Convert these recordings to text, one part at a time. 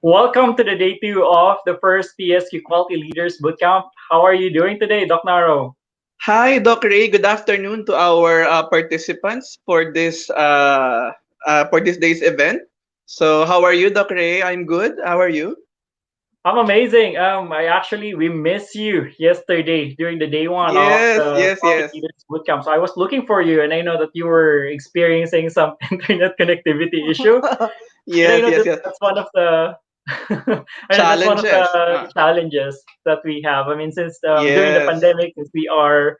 Welcome to the day two of the first PSQ Quality Leaders Bootcamp. How are you doing today, Doc Naro? Hi, Doc Ray. Good afternoon to our participants for this day's event. So, how are you, Doc Ray? I'm good. How are you? I'm amazing. We missed you yesterday during the day one of Yes, the yes, Quality yes. Leaders Bootcamp. So I was looking for you, and I know that you were experiencing some internet connectivity issue. And I Yes, know yes, that yes. that's one of the I know that's one of Challenges. the challenges that we have. I mean, since during the Yes. pandemic, since we are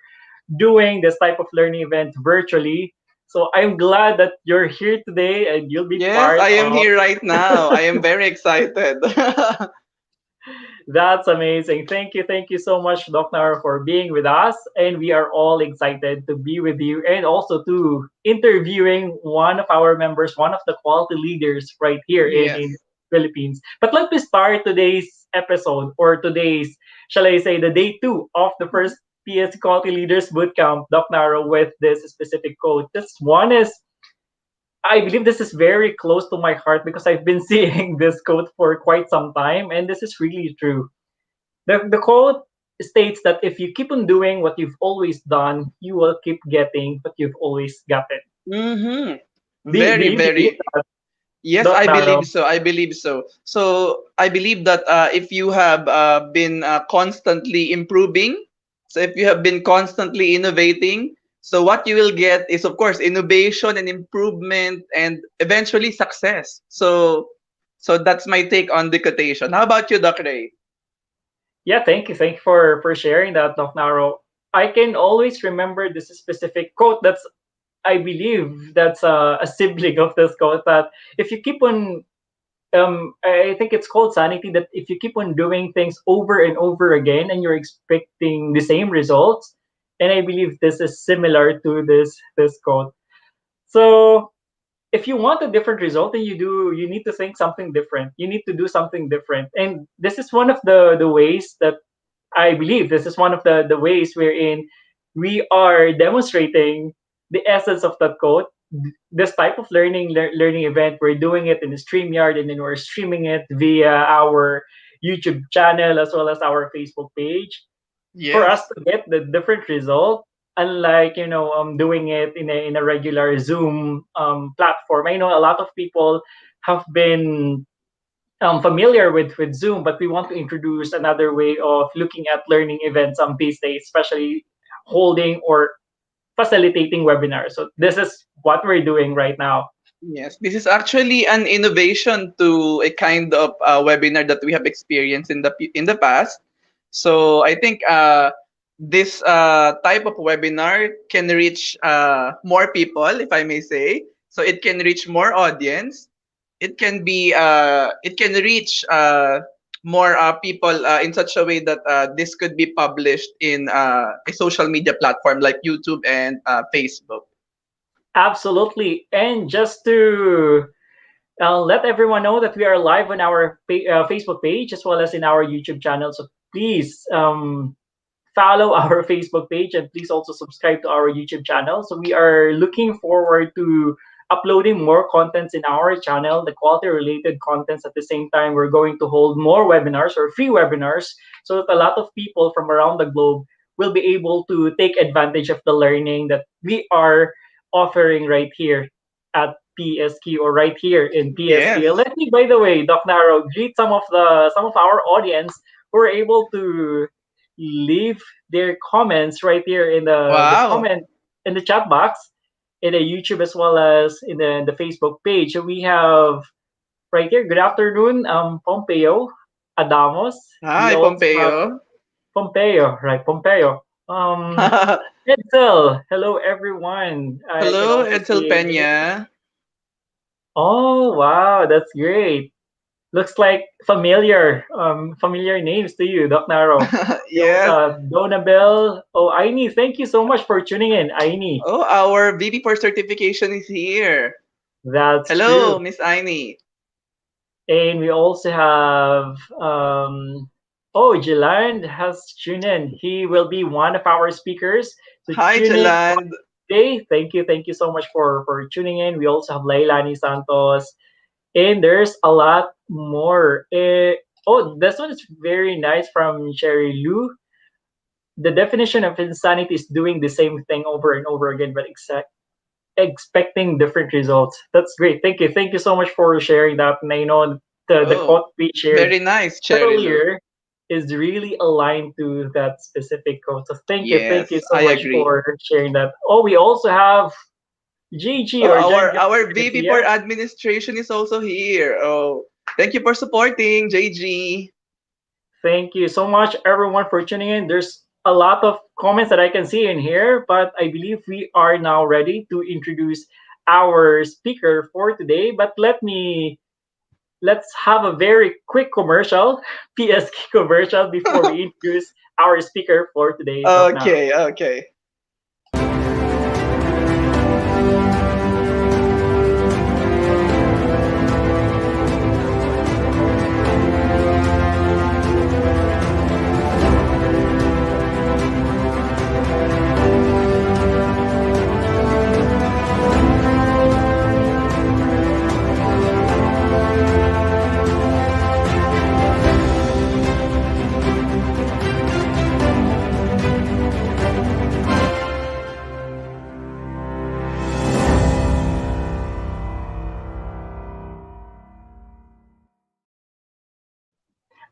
doing this type of learning event virtually. So I'm glad that you're here today and you'll be Yes, part I am of. here right now. I am very excited. That's amazing. Thank you so much, Dr. for being with us. And we are all excited to be with you and also to interviewing one of our members, one of the quality leaders right here in Yes. Philippines. But let me start today's episode or today's, shall I say, the day two of the first PS Quality Leaders Bootcamp, Dr. with this specific quote. This one is I believe this is very close to my heart because I've been seeing this quote for quite some time, and this is really true. The quote states that if you keep on doing what you've always done, you will keep getting what you've always gotten. Mm-hmm. Do Very, you believe very. that, Yes, Doc I Naro? believe so. I believe so. So I believe that if you have been constantly improving, so if you have been constantly innovating, so what you will get is, of course, innovation and improvement, and eventually success. So that's my take on the quotation. How about you, Doc Ray? Yeah, thank you for sharing that, Doc Naro. I can always remember this specific quote. I believe that's a sibling of this quote that if you keep on I think it's called sanity that if you keep on doing things over and over again and you're expecting the same results, and I believe this is similar to this quote. So if you want a different result, then you need to think something different. You need to do something different. And this is one of the ways that I believe this is one of the ways wherein we are demonstrating the essence of that quote. This type of learning event, we're doing it in the StreamYard and then we're streaming it via our YouTube channel as well as our Facebook page for us Yes. to get the different result. Unlike doing it in a regular Zoom platform. I know a lot of people have been familiar with Zoom, but we want to introduce another way of looking at learning events these days, especially holding or facilitating webinars. So this is what we're doing right now. Yes, this is actually an innovation to a kind of webinar that we have experienced in the past. So I think this type of webinar can reach more people, if I may say. So it can reach more audience. It can reach more people in such a way that this could be published in a social media platform like YouTube and Facebook. Absolutely. And just to let everyone know that we are live on our Facebook page as well as in our YouTube channel. So please follow our Facebook page and please also subscribe to our YouTube channel. So we are looking forward to uploading more contents in our channel, the quality related contents. At the same time, we're going to hold more webinars or free webinars so that a lot of people from around the globe will be able to take advantage of the learning that we are offering right here at PSQ or right here in PSQ. Yes. Let me, by the way, Doc Naro, greet some of our audience who are able to leave their comments right here in the Wow. comment in the chat box in the YouTube as well as in the Facebook page. So we have right here. Good afternoon, Pompeo Adamos. We Hi, also have Pompeo. Pompeo, right? Pompeo. Um, Edsel, hello everyone. I can Hello, also Edsel see your name. Peña. Oh wow, that's great. Looks like familiar names to you, Doc Naro. We also Yes. have Donabel. Oh, Aini, thank you so much for tuning in, Aini. Oh, our VP for certification is here. That's Hello, true. Miss Aini. And we also have oh, Jiland has tuned in. He will be one of our speakers. So Hi, tune in Jaland. today. Thank you so much for tuning in. We also have Leilani Santos. And there's a lot more. Oh, this one is very nice from Cherry Lou. The definition of insanity is doing the same thing over and over again, but expecting different results. That's great. Thank you. Thank you so much for sharing that. And I know the Oh, quote we shared very nice, Cherry Lou. earlier is really aligned to that specific quote. So thank you. Thank you Yes, so I much agree. for sharing that. Oh, we also have GG Oh, or Jen our VP for Garcia. administration is also here. Oh, thank you for supporting, JG. Thank you so much, everyone, for tuning in. There's a lot of comments that I can see in here, but I believe we are now ready to introduce our speaker for today. But let's have a very quick commercial, PSQ commercial, before we introduce our speaker for today, Doc Naro. Okay, okay.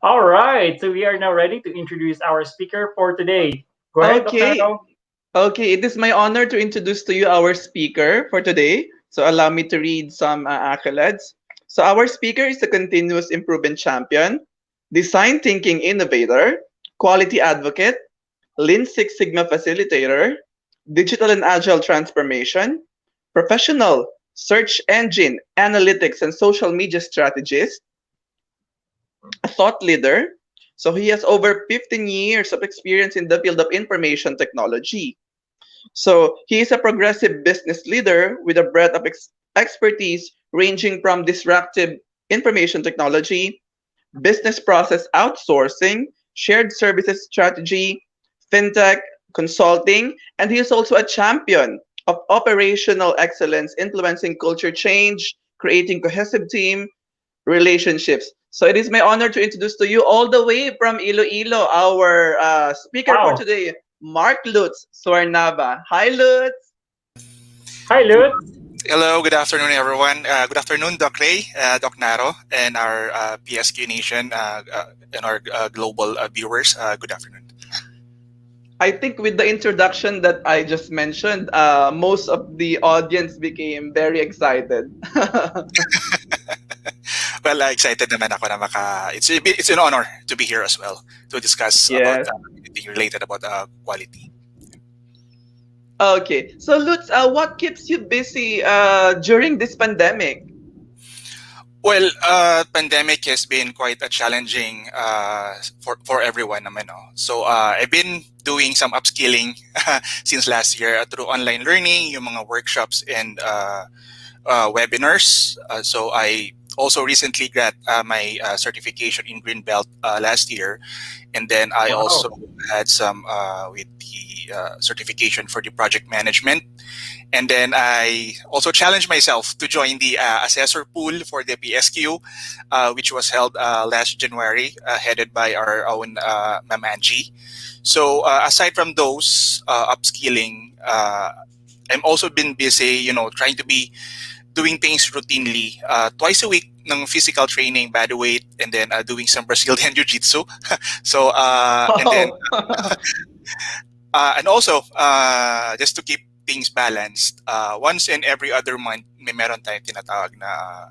All right, so we are now ready to introduce our speaker for today. Go ahead, Doc Okay, Naro. okay. It is my honor to introduce to you our speaker for today. So allow me to read some accolades. So our speaker is a continuous improvement champion, design thinking innovator, quality advocate, Lean Six Sigma facilitator, digital and agile transformation, professional search engine analytics and social media strategist, a thought leader. So he has over 15 years of experience in the field of information technology. So he is a progressive business leader with a breadth of expertise ranging from disruptive information technology, business process outsourcing, shared services strategy, fintech, consulting, and he is also a champion of operational excellence, influencing culture change, creating cohesive team relationships. So it is my honor to introduce to you all the way from Iloilo our speaker for Wow. today, Mark Lutz Suarnaba. Hi, Lutz. Hi, Lutz. Hello, good afternoon, everyone. Good afternoon, Doc Ray, Doc Naro, and our PSQ Nation and our global viewers. Good afternoon. I think with the introduction that I just mentioned, most of the audience became very excited. Well, excited naman ako na it's an honor to be here as well to discuss about Yes. anything related about quality. Okay. So, Lutz, what keeps you busy during this pandemic? Well, pandemic has been quite a challenging for everyone naman. No? So I've been doing some upskilling since last year through online learning, yung mga workshops and webinars. So I also recently got my certification in Green Belt last year, and then I also Wow. had some with the certification for the project management. And then I also challenged myself to join the assessor pool for the PSQ, which was held last January, headed by our own Ma'am Angie. So aside from those upskilling, I'm also been busy, trying to be doing things routinely. Twice a week ng physical training, body weight, and then doing some Brazilian Jiu-Jitsu. So, Wow. and also, just to keep things balanced, once in every other month, may meron tayong tinatawag na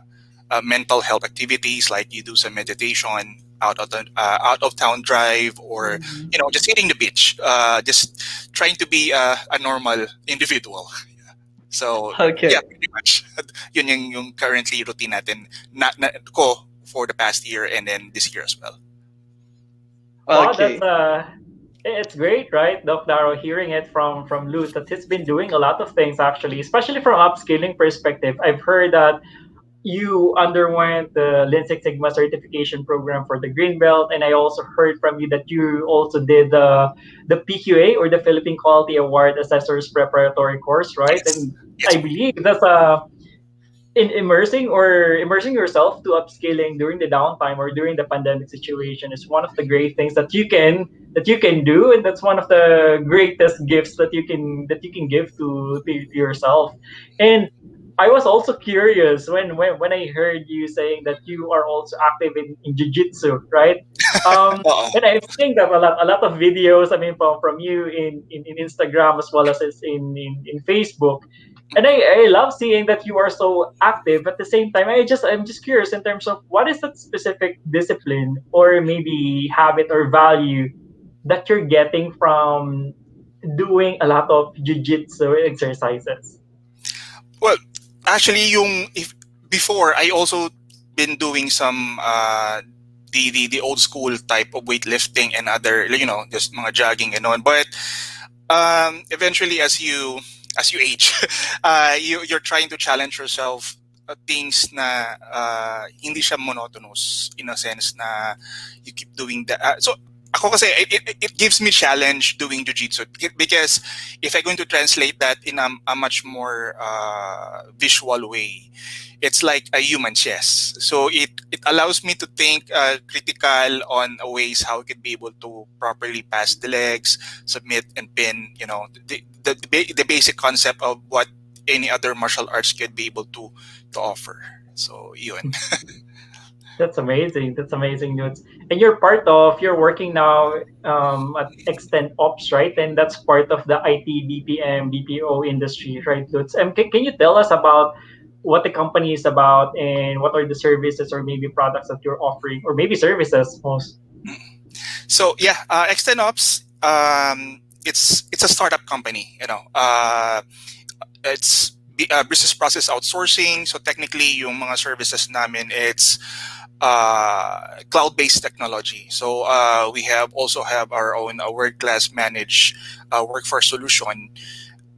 mental health activities, like you do some meditation, out of town drive, or Mhm. just hitting the beach, just trying to be a normal individual. So yeah, Okay. pretty much yun yung currently routine natin ko for the past year and then this year as well. Wow, that's Okay. it's great, right, Doc Darrow, hearing it from Lutz that he's been doing a lot of things actually, especially from upskilling perspective. I've heard that you underwent the Lean Six Sigma certification program for the Green Belt, and I also heard from you that you also did the PQA or the Philippine Quality Award Assessors Preparatory course, right? Yes, And yes, I we did. believe that's a in immersing yourself to upskilling during the downtime or during the pandemic situation is one of the great things that you can do, and that's one of the greatest gifts that you can give to yourself. And I was also curious when I heard you saying that you are also active in jiu-jitsu, right? Oo. And I've seen that a lot of videos, I mean, from you in Instagram as well as in Facebook. And I love seeing that you are so active. At the same time, I'm just curious in terms of what is that specific discipline or maybe habit or value that you're getting from doing a lot of jiu-jitsu exercises. Well, actually, yung if before I also been doing some the old school type of weightlifting and other, just mga jogging and on. But eventually, as you age, you're trying to challenge yourself, things na hindi siya monotonous, in a sense na you keep doing that. So ako kasi it gives me challenge doing jiu-jitsu, because if I'm going to translate that in a much more visual way, it's like a human chess. So it allows me to think critical on ways how I could be able to properly pass the legs, submit and pin. The basic concept of what any other martial arts could be able to offer. So yun. That's amazing. That's amazing, Nudes. And you're working now at Extend Ops, right? And that's part of the IT BPM, BPO industry, right, Lutz? Can you tell us about what the company is about and what are the services or maybe products that you're offering, or maybe services most? So yeah, Extenops, it's a startup company. It's business process outsourcing. So technically, yung mga services namin, it's cloud-based technology. So we also have our own world-class managed workforce solution.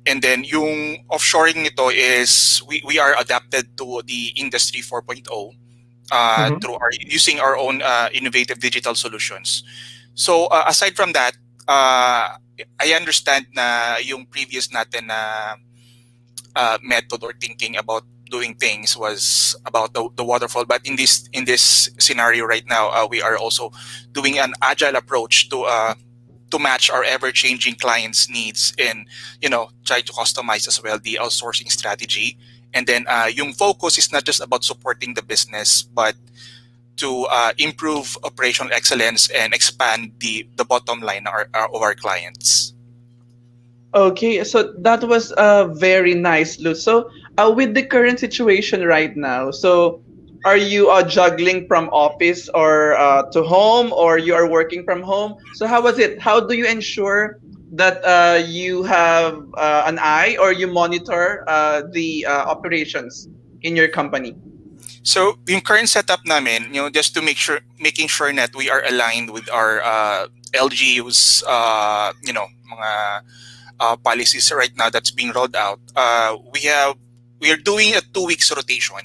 And then yung offshoring nito is we are adapted to the industry 4.0 Mm-hmm. through using our own innovative digital solutions. So aside from that, I understand na yung previous natin na method or thinking about doing things was about the waterfall. But in this scenario right now, we are also doing an agile approach to match our ever changing clients' needs, and try to customize as well the outsourcing strategy. And then yung focus is not just about supporting the business, but to improve operational excellence and expand the bottom line of our clients. Okay, so that was very nice, Luz. So, with the current situation right now, so are you juggling from office or to home, or you are working from home? So, how was it? How do you ensure that you have an eye or you monitor the operations in your company? So yung current setup namin, just to making sure that we are aligned with our LGU's, mga policies right now that's being rolled out. We are doing a 2 weeks rotation.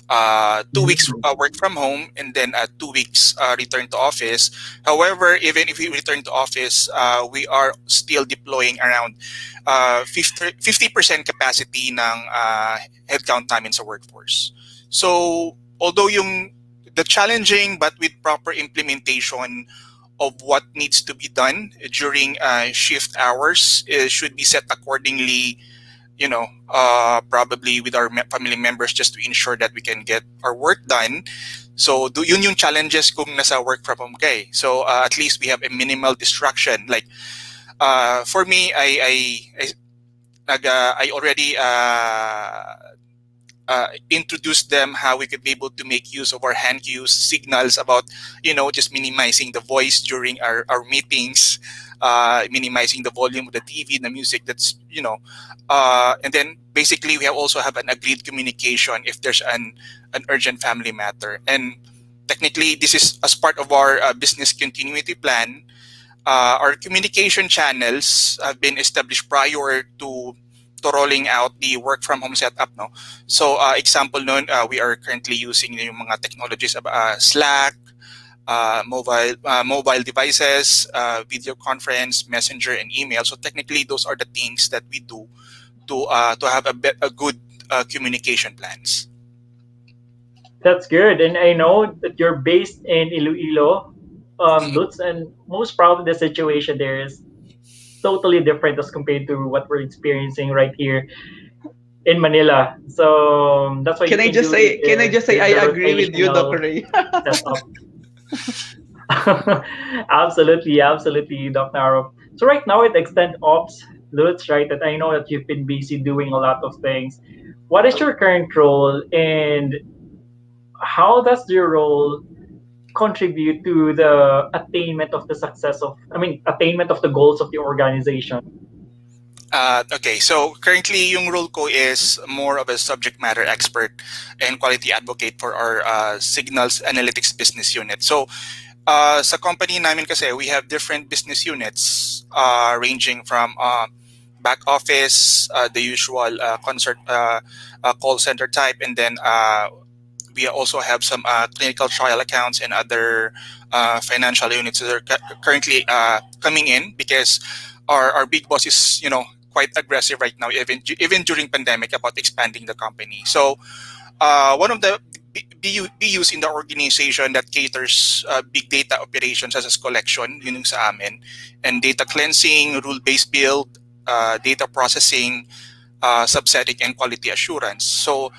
2 weeks work from home, and then 2 weeks return to office. However, even if we return to office, we are still deploying around 50% capacity ng headcount namin sa workforce. So although the challenging but with proper implementation of what needs to be done during shift hours should be set accordingly, probably with our family members, just to ensure that we can get our work done. So yun yung challenges kung nasa work from home kay. So at least we have a minimal distraction. Like for me, I already introduced them how we could be able to make use of our hand cues, signals about, just minimizing the voice during our meetings, minimizing the volume of the TV, the music that's, and then basically we also have an agreed communication if there's an urgent family matter. And technically this is as part of our business continuity plan. Our communication channels have been established prior to rolling out the work from home setup, no. So example nun, we are currently using yung mga technologies of Slack, mobile devices, video conference, messenger, and email. So technically those are the things that we do to have a good communication plans. That's good. And I know that you're based in Iloilo, Lutz, and most probably the situation there is totally different as compared to what we're experiencing right here in Manila. So that's why you can do Can I just say the I agree with you, Doc rotational Ray? setup. Absolutely, absolutely, Doc Naro. So right now at Extend Ops, Lutz, right, that I know that you've been busy doing a lot of things. What is your current role and how does your role contribute to the attainment of the success of, I mean, attainment of the goals of the organization? Okay, so currently yung role ko is more of a subject matter expert and quality advocate for our signals analytics business unit. So sa company namin kasi, we have different business units ranging from back office, the usual call center type, and then we also have some clinical trial accounts and other financial units that are currently coming in because our big boss is, quite aggressive right now, even during pandemic about expanding the company. So one of the BUs in the organization that caters big data operations as a collection, yun yung sa amin, and data cleansing, rule-based build, data processing, subsetting, and quality assurance. So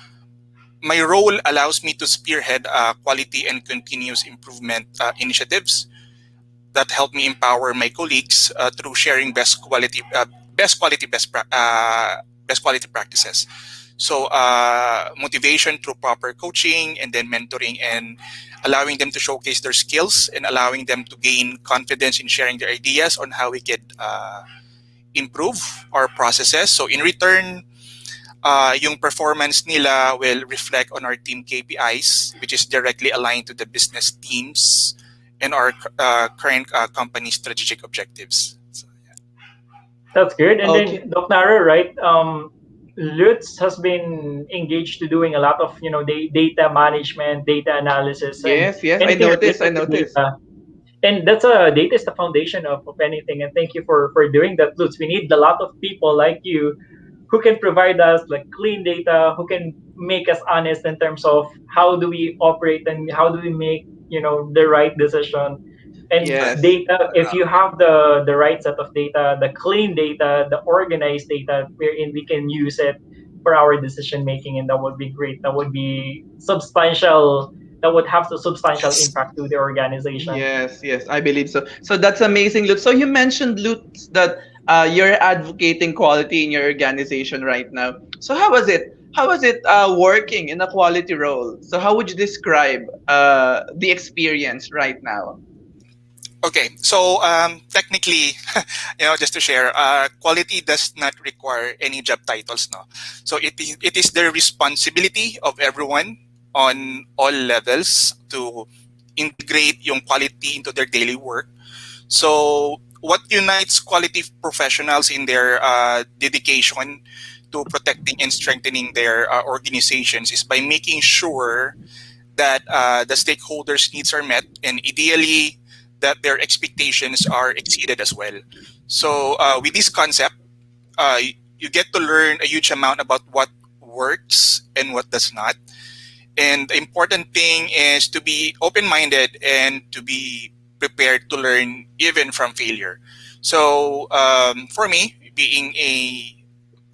my role allows me to spearhead quality and continuous improvement initiatives that help me empower my colleagues through sharing best quality practices. So motivation through proper coaching and then mentoring and allowing them to showcase their skills and allowing them to gain confidence in sharing their ideas on how we could improve our processes. So in return, yung performance nila will reflect on our team KPIs, which is directly aligned to the business teams and our current company strategic objectives. So, That's good. And then Okay. Doc Naro, right? Lutz has been engaged to doing a lot of data management, data analysis, and Yes, yes, I anything noticed. I related to noticed. data. And that's a data is the foundation of anything. And thank you for doing that, Lutz. We need a lot of people like you who can provide us like clean data, who can make us honest in terms of how do we operate and how do we make the right decision. And right. Yes. data, if you have the right set of data, the clean data, the organized data, wherein we can use it for our decision making, and that would be great. That would be substantial. That would have the substantial Yes. impact to the organization. Yes, yes, I believe so. So that's amazing, Lutz. So you mentioned, Lutz, that you're advocating quality in your organization right now. So how was it? How was it working in a quality role? So how would you describe the experience right now? Okay, so technically, just to share, quality does not require any job titles, no. So it is the responsibility of everyone on all levels to integrate yung quality into their daily work. So what unites quality professionals in their dedication to protecting and strengthening their organizations is by making sure that the stakeholders' needs are met and ideally that their expectations are exceeded as well. So with this concept, you get to learn a huge amount about what works and what does not. And the important thing is to be open-minded and to be prepared to learn even from failure. So for me, being a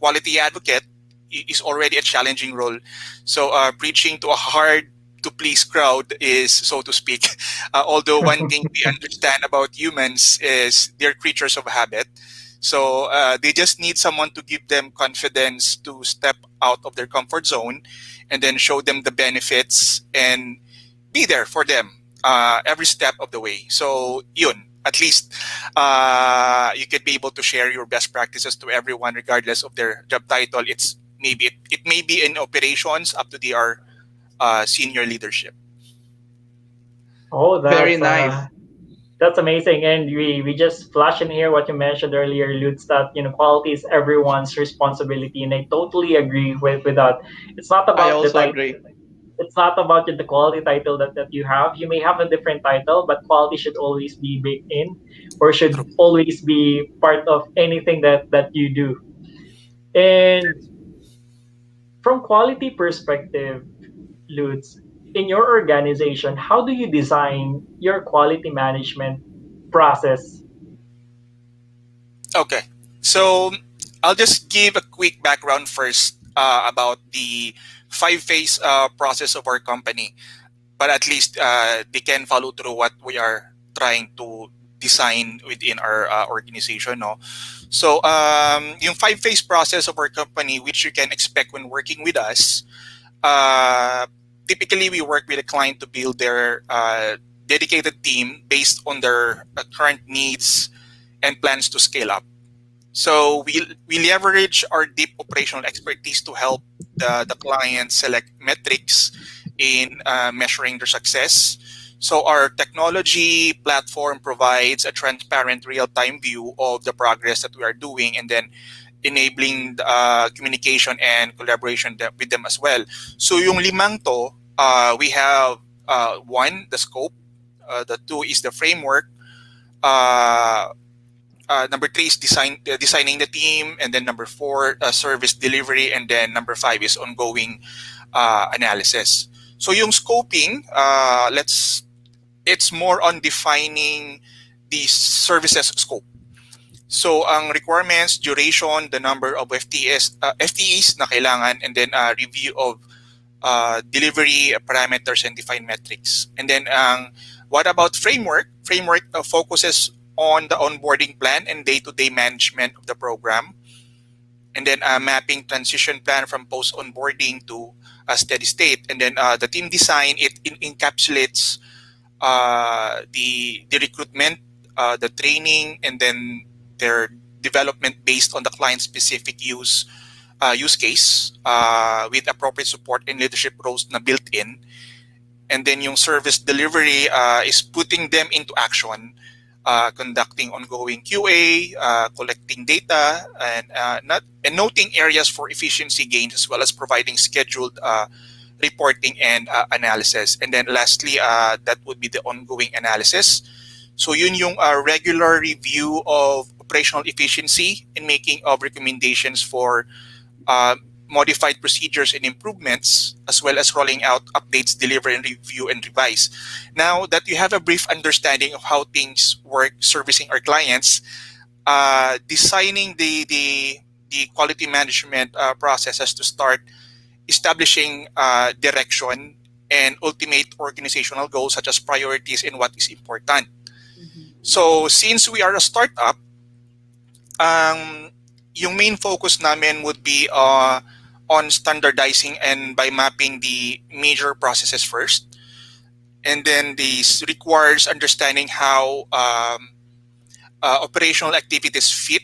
quality advocate is already a challenging role. So preaching to a hard to please crowd is, so to speak. Although one thing we understand about humans is they're creatures of habit. So they just need someone to give them confidence to step out of their comfort zone and then show them the benefits and be there for them every step of the way. So yun, at least you could be able to share your best practices to everyone regardless of their job title. It may be in operations up to their senior leadership. Oh, Very nice. that's amazing. And we just flash in here what you mentioned earlier, Lutz, that quality is everyone's responsibility, and I totally agree with that. It's not I about the also title. agree. It's not about the quality title that you have. You may have a different title, but quality should always be baked in, or should True. always be part of anything that you do. And from quality perspective, Lutz, in your organization, how do you design your quality management process? Okay. So I'll just give a quick background first about the five-phase process of our company. But at least they can follow through what we are trying to design within our organization. No? So yung five-phase process of our company, which you can expect when working with us, uh, typically we work with a client to build their dedicated team based on their current needs and plans to scale up. So we leverage our deep operational expertise to help the client select metrics in measuring their success. So our technology platform provides a transparent real-time view of the progress that we are doing, and then enabling communication and collaboration with them as well. So yung limang to, we have one, the scope, the two is the framework, uh, number three is designing the team, and then number four, service delivery, and then number five is ongoing analysis. So yung scoping, it's more on defining the services scope. So ang requirements, duration, the number of FTEs na kailangan, and then review of delivery parameters and define metrics. And then what about framework? Framework focuses on the onboarding plan and day-to-day management of the program. And then mapping transition plan from post-onboarding to a steady state. And then the team design, it encapsulates the recruitment, the training, and then their development based on the client-specific use case with appropriate support and leadership roles na built in. And then yung service delivery is putting them into action, conducting ongoing QA, collecting data, and noting areas for efficiency gains, as well as providing scheduled reporting and analysis. And then lastly, that would be the ongoing analysis. So yun yung regular review of operational efficiency and making of recommendations for modified procedures and improvements, as well as rolling out updates, deliver and review and revise. Now that you have a brief understanding of how things work servicing our clients, designing the quality management process has to start establishing direction and ultimate organizational goals, such as priorities and what is important. So since we are a startup, yung main focus namin would be on standardizing and by mapping the major processes first. And then this requires understanding how operational activities fit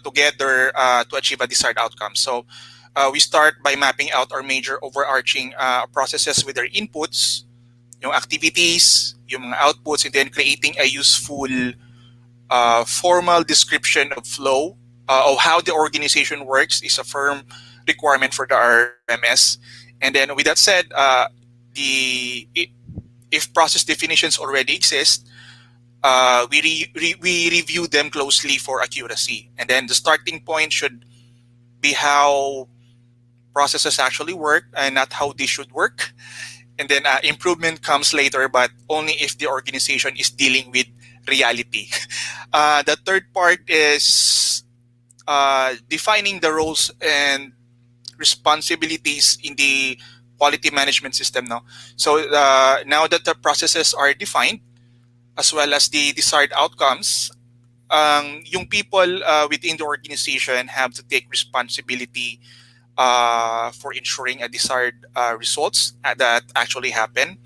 together to achieve a desired outcome. So we start by mapping out our major overarching processes with their inputs, yung activities, yung mga outputs, and then creating a useful formal description of flow of how the organization works is a firm requirement for the RMS. And then with that said, if process definitions already exist, we review them closely for accuracy. And then the starting point should be how processes actually work and not how they should work. And then improvement comes later, but only if the organization is dealing with reality. The third part is defining the roles and responsibilities in the quality management system now. So now that the processes are defined, as well as the desired outcomes, yung people within the organization have to take responsibility for ensuring a desired results that actually happen.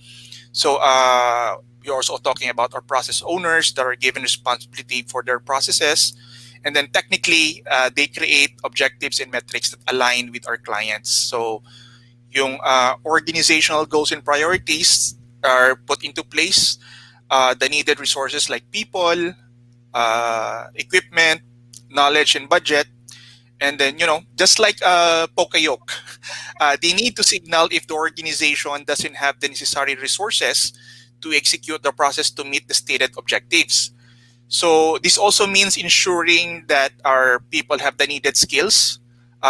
So we're also talking about our process owners that are given responsibility for their processes. And then technically, they create objectives and metrics that align with our clients. So yung organizational goals and priorities are put into place. The needed resources like people, equipment, knowledge, and budget. And then, just like Pokayok, they need to signal if the organization doesn't have the necessary resources to execute the process to meet the stated objectives. So this also means ensuring that our people have the needed skills,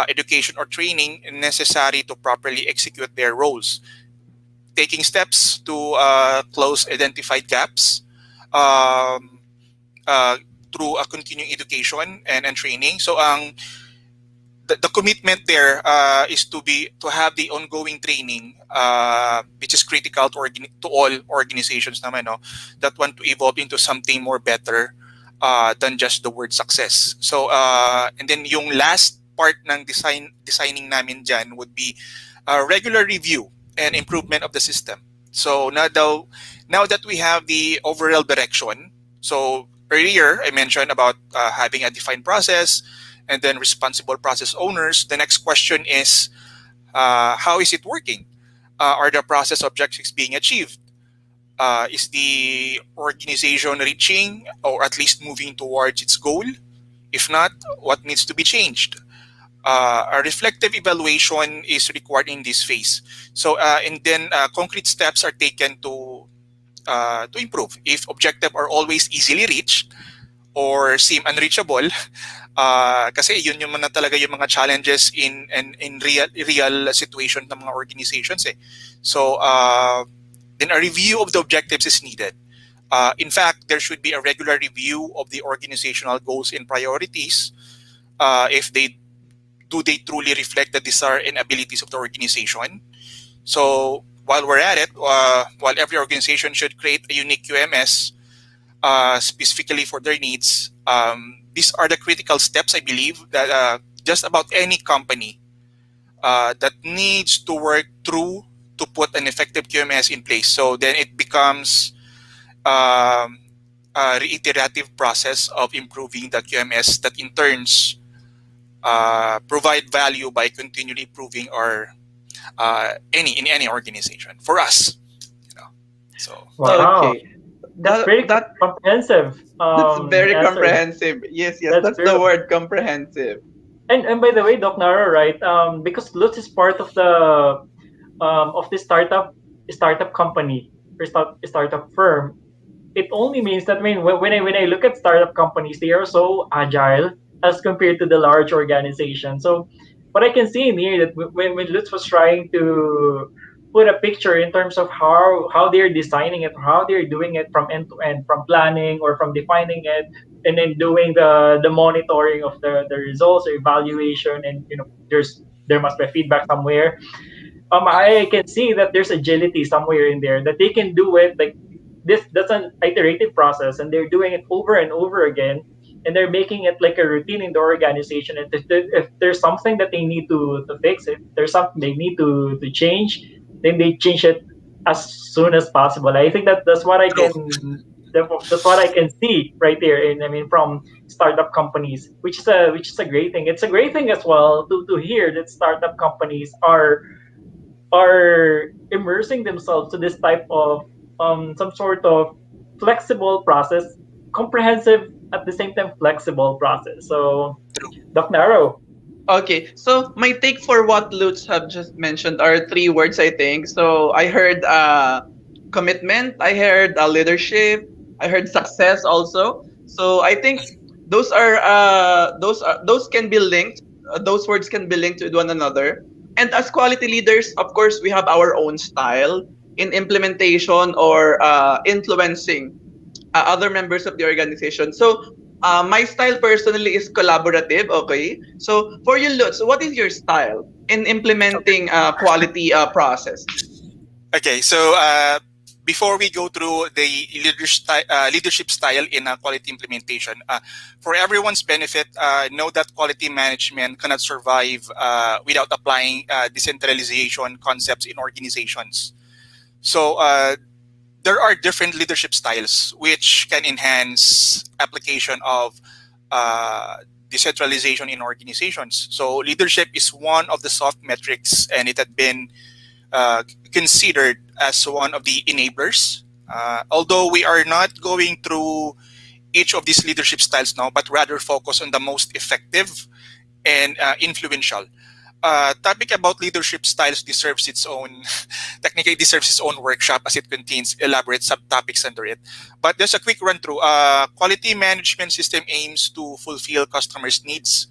education or training necessary to properly execute their roles. taking steps to close identified gaps um, uh, through a continuing education and training. So the commitment there is to have the ongoing training, which is critical to all organizations naman, no, that want to evolve into something more better than just the word success. So and then yung last part ng designing namin dyan would be regular review and improvement of the system. So now that we have the overall direction, so earlier I mentioned about having a defined process and then responsible process owners. The next question is, how is it working? Are the process objectives being achieved? Is the organization reaching or at least moving towards its goal? If not, what needs to be changed? A reflective evaluation is required in this phase. So, and then concrete steps are taken to improve. If objectives are always easily reached or seem unreachable, kasi yun yung na talaga yung mga challenges in real situation ng mga organizations eh. So then a review of the objectives is needed. In fact, there should be a regular review of the organizational goals and priorities if they truly reflect the desire and abilities of the organization. So while we're at it, while every organization should create a unique QMS specifically for their needs, these are the critical steps, I believe, that just about any company that needs to work through to put an effective QMS in place. So then it becomes a reiterative process of improving the QMS that in turns provide value by continually improving our in any organization for us. You know, so Wow, Okay. that's pretty That comprehensive that's very answer. comprehensive. Yes, yes, That's that's very the word, comprehensive. and by the way, Doc Nara, right? Because Lutz is part of the startup company or startup firm. It only means that when I look at startup companies, they are so agile as compared to the large organization. So what I can see in here that when Lutz was trying to put a picture in terms of how they're designing it, how they're doing it from end to end, from planning or from defining it, and then doing the monitoring of the results or evaluation, and there must be feedback somewhere. I can see that there's agility somewhere in there that they can do it like this. That's an iterative process, and they're doing it over and over again, and they're making it like a routine in the organization. And if there's something that they need to fix, if there's something they need to change, then they change it as soon as possible. I think that's what I true. can. That's what I can see right there. And I mean, from startup companies, which is a great thing. It's a great thing as well to hear that startup companies are immersing themselves to this type of some sort of flexible process, comprehensive at the same time flexible process. So, Doc Narrow. Okay, so my take for what Lutz have just mentioned are three words, I think. So I heard commitment, I heard leadership, I heard success also. So I think those can be linked. Those words can be linked with one another. And as quality leaders, of course, we have our own style in implementation or influencing other members of the organization. So my style personally is collaborative. Okay. So for you, Lutz, what is your style in implementing quality processes? Okay, so before we go through the leadership style in quality implementation, for everyone's benefit, know that quality management cannot survive without applying decentralization concepts in organizations. So there are different leadership styles which can enhance application of uh, decentralization in organizations. So leadership is one of the soft metrics, and it had been uh, considered as one of the enablers. Although we are not going through each of these leadership styles now, but rather focus on the most effective and influential. Topic about leadership styles deserves its own, technically deserves its own workshop as it contains elaborate subtopics under it. But there's a quick run through. Quality management system aims to fulfill customers' needs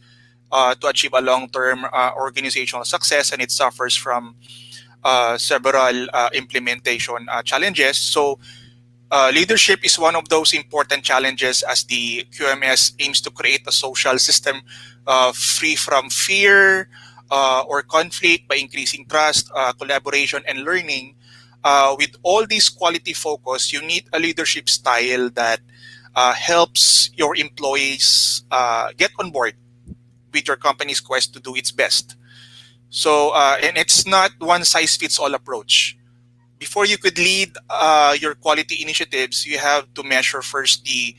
to achieve a long-term organizational success, and it suffers from several implementation challenges. So leadership is one of those important challenges as the QMS aims to create a social system free from fear or conflict by increasing trust, collaboration, and learning. With all these quality focus, you need a leadership style that helps your employees get on board with your company's quest to do its best. So, and it's not one size fits all approach. Before you could lead your quality initiatives, you have to measure first the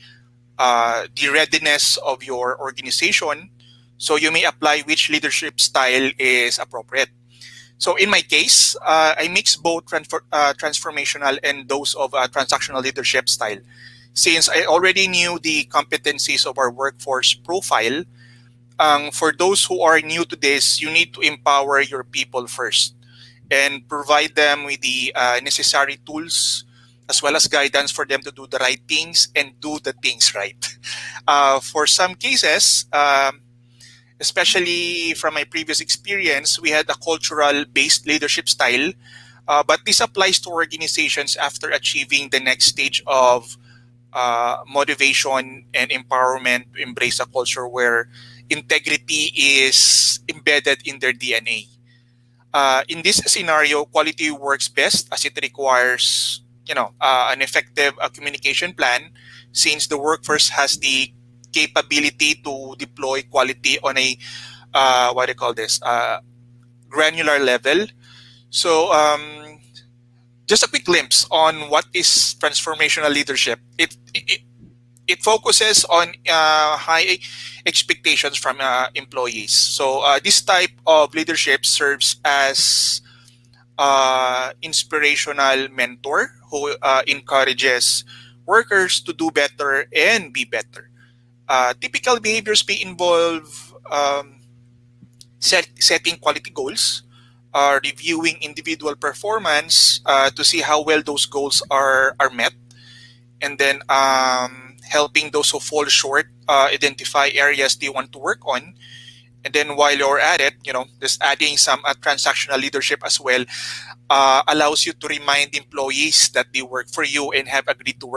readiness of your organization, so you may apply which leadership style is appropriate. So in my case, I mix both transformational and those of transactional leadership style. Since I already knew the competencies of our workforce profile, for those who are new to this, you need to empower your people first and provide them with the necessary tools as well as guidance for them to do the right things and do the things right. For some cases, especially from my previous experience, we had a cultural based leadership style, but this applies to organizations after achieving the next stage of motivation and empowerment to embrace a culture where integrity is embedded in their DNA. In this scenario, quality works best as it requires, an effective communication plan, since the workforce has the capability to deploy quality on a what do you call this granular level. So, just a quick glimpse on what is transformational leadership. It focuses on high expectations from employees. So this type of leadership serves as inspirational mentor who encourages workers to do better and be better. Typical behaviors may involve setting quality goals, reviewing individual performance to see how well those goals are met, and then helping those who fall short identify areas they want to work on. And then while you're at it, just adding some transactional leadership as well allows you to remind employees that they work for you and have agreed to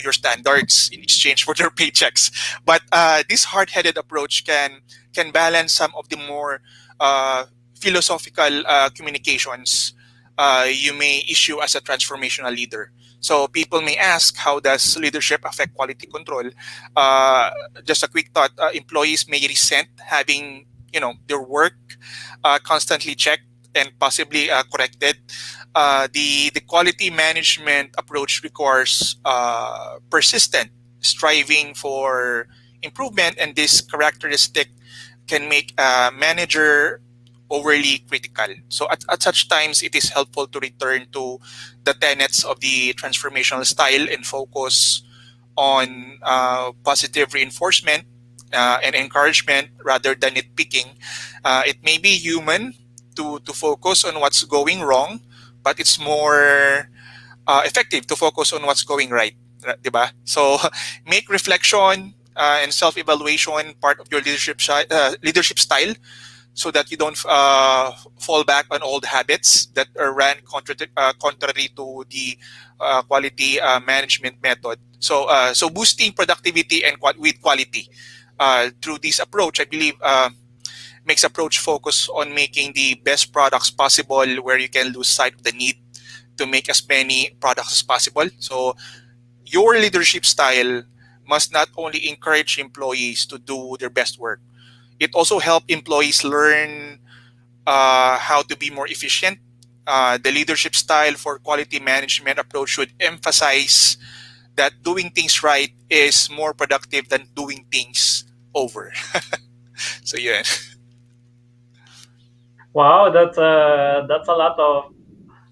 your standards in exchange for their paychecks. But this hard-headed approach can balance some of the more philosophical communications you may issue as a transformational leader. So people may ask, how does leadership affect quality control? Just a quick thought: employees may resent having their work constantly checked and possibly corrected. The quality management approach requires persistent striving for improvement, and this characteristic can make a manager overly critical. So at such times, it is helpful to return to the tenets of the transformational style and focus on positive reinforcement and encouragement rather than nitpicking. It may be human to focus on what's going wrong, but it's more effective to focus on what's going right. Diba? So make reflection and self-evaluation part of your leadership style, so that you don't fall back on old habits that ran contrary to the quality management method. So boosting productivity and with quality through this approach, I believe, makes approach focus on making the best products possible, where you can lose sight of the need to make as many products as possible. So your leadership style must not only encourage employees to do their best work, it also helps employees learn how to be more efficient. The leadership style for quality management approach should emphasize that doing things right is more productive than doing things over. So yeah. Wow, that's a lot of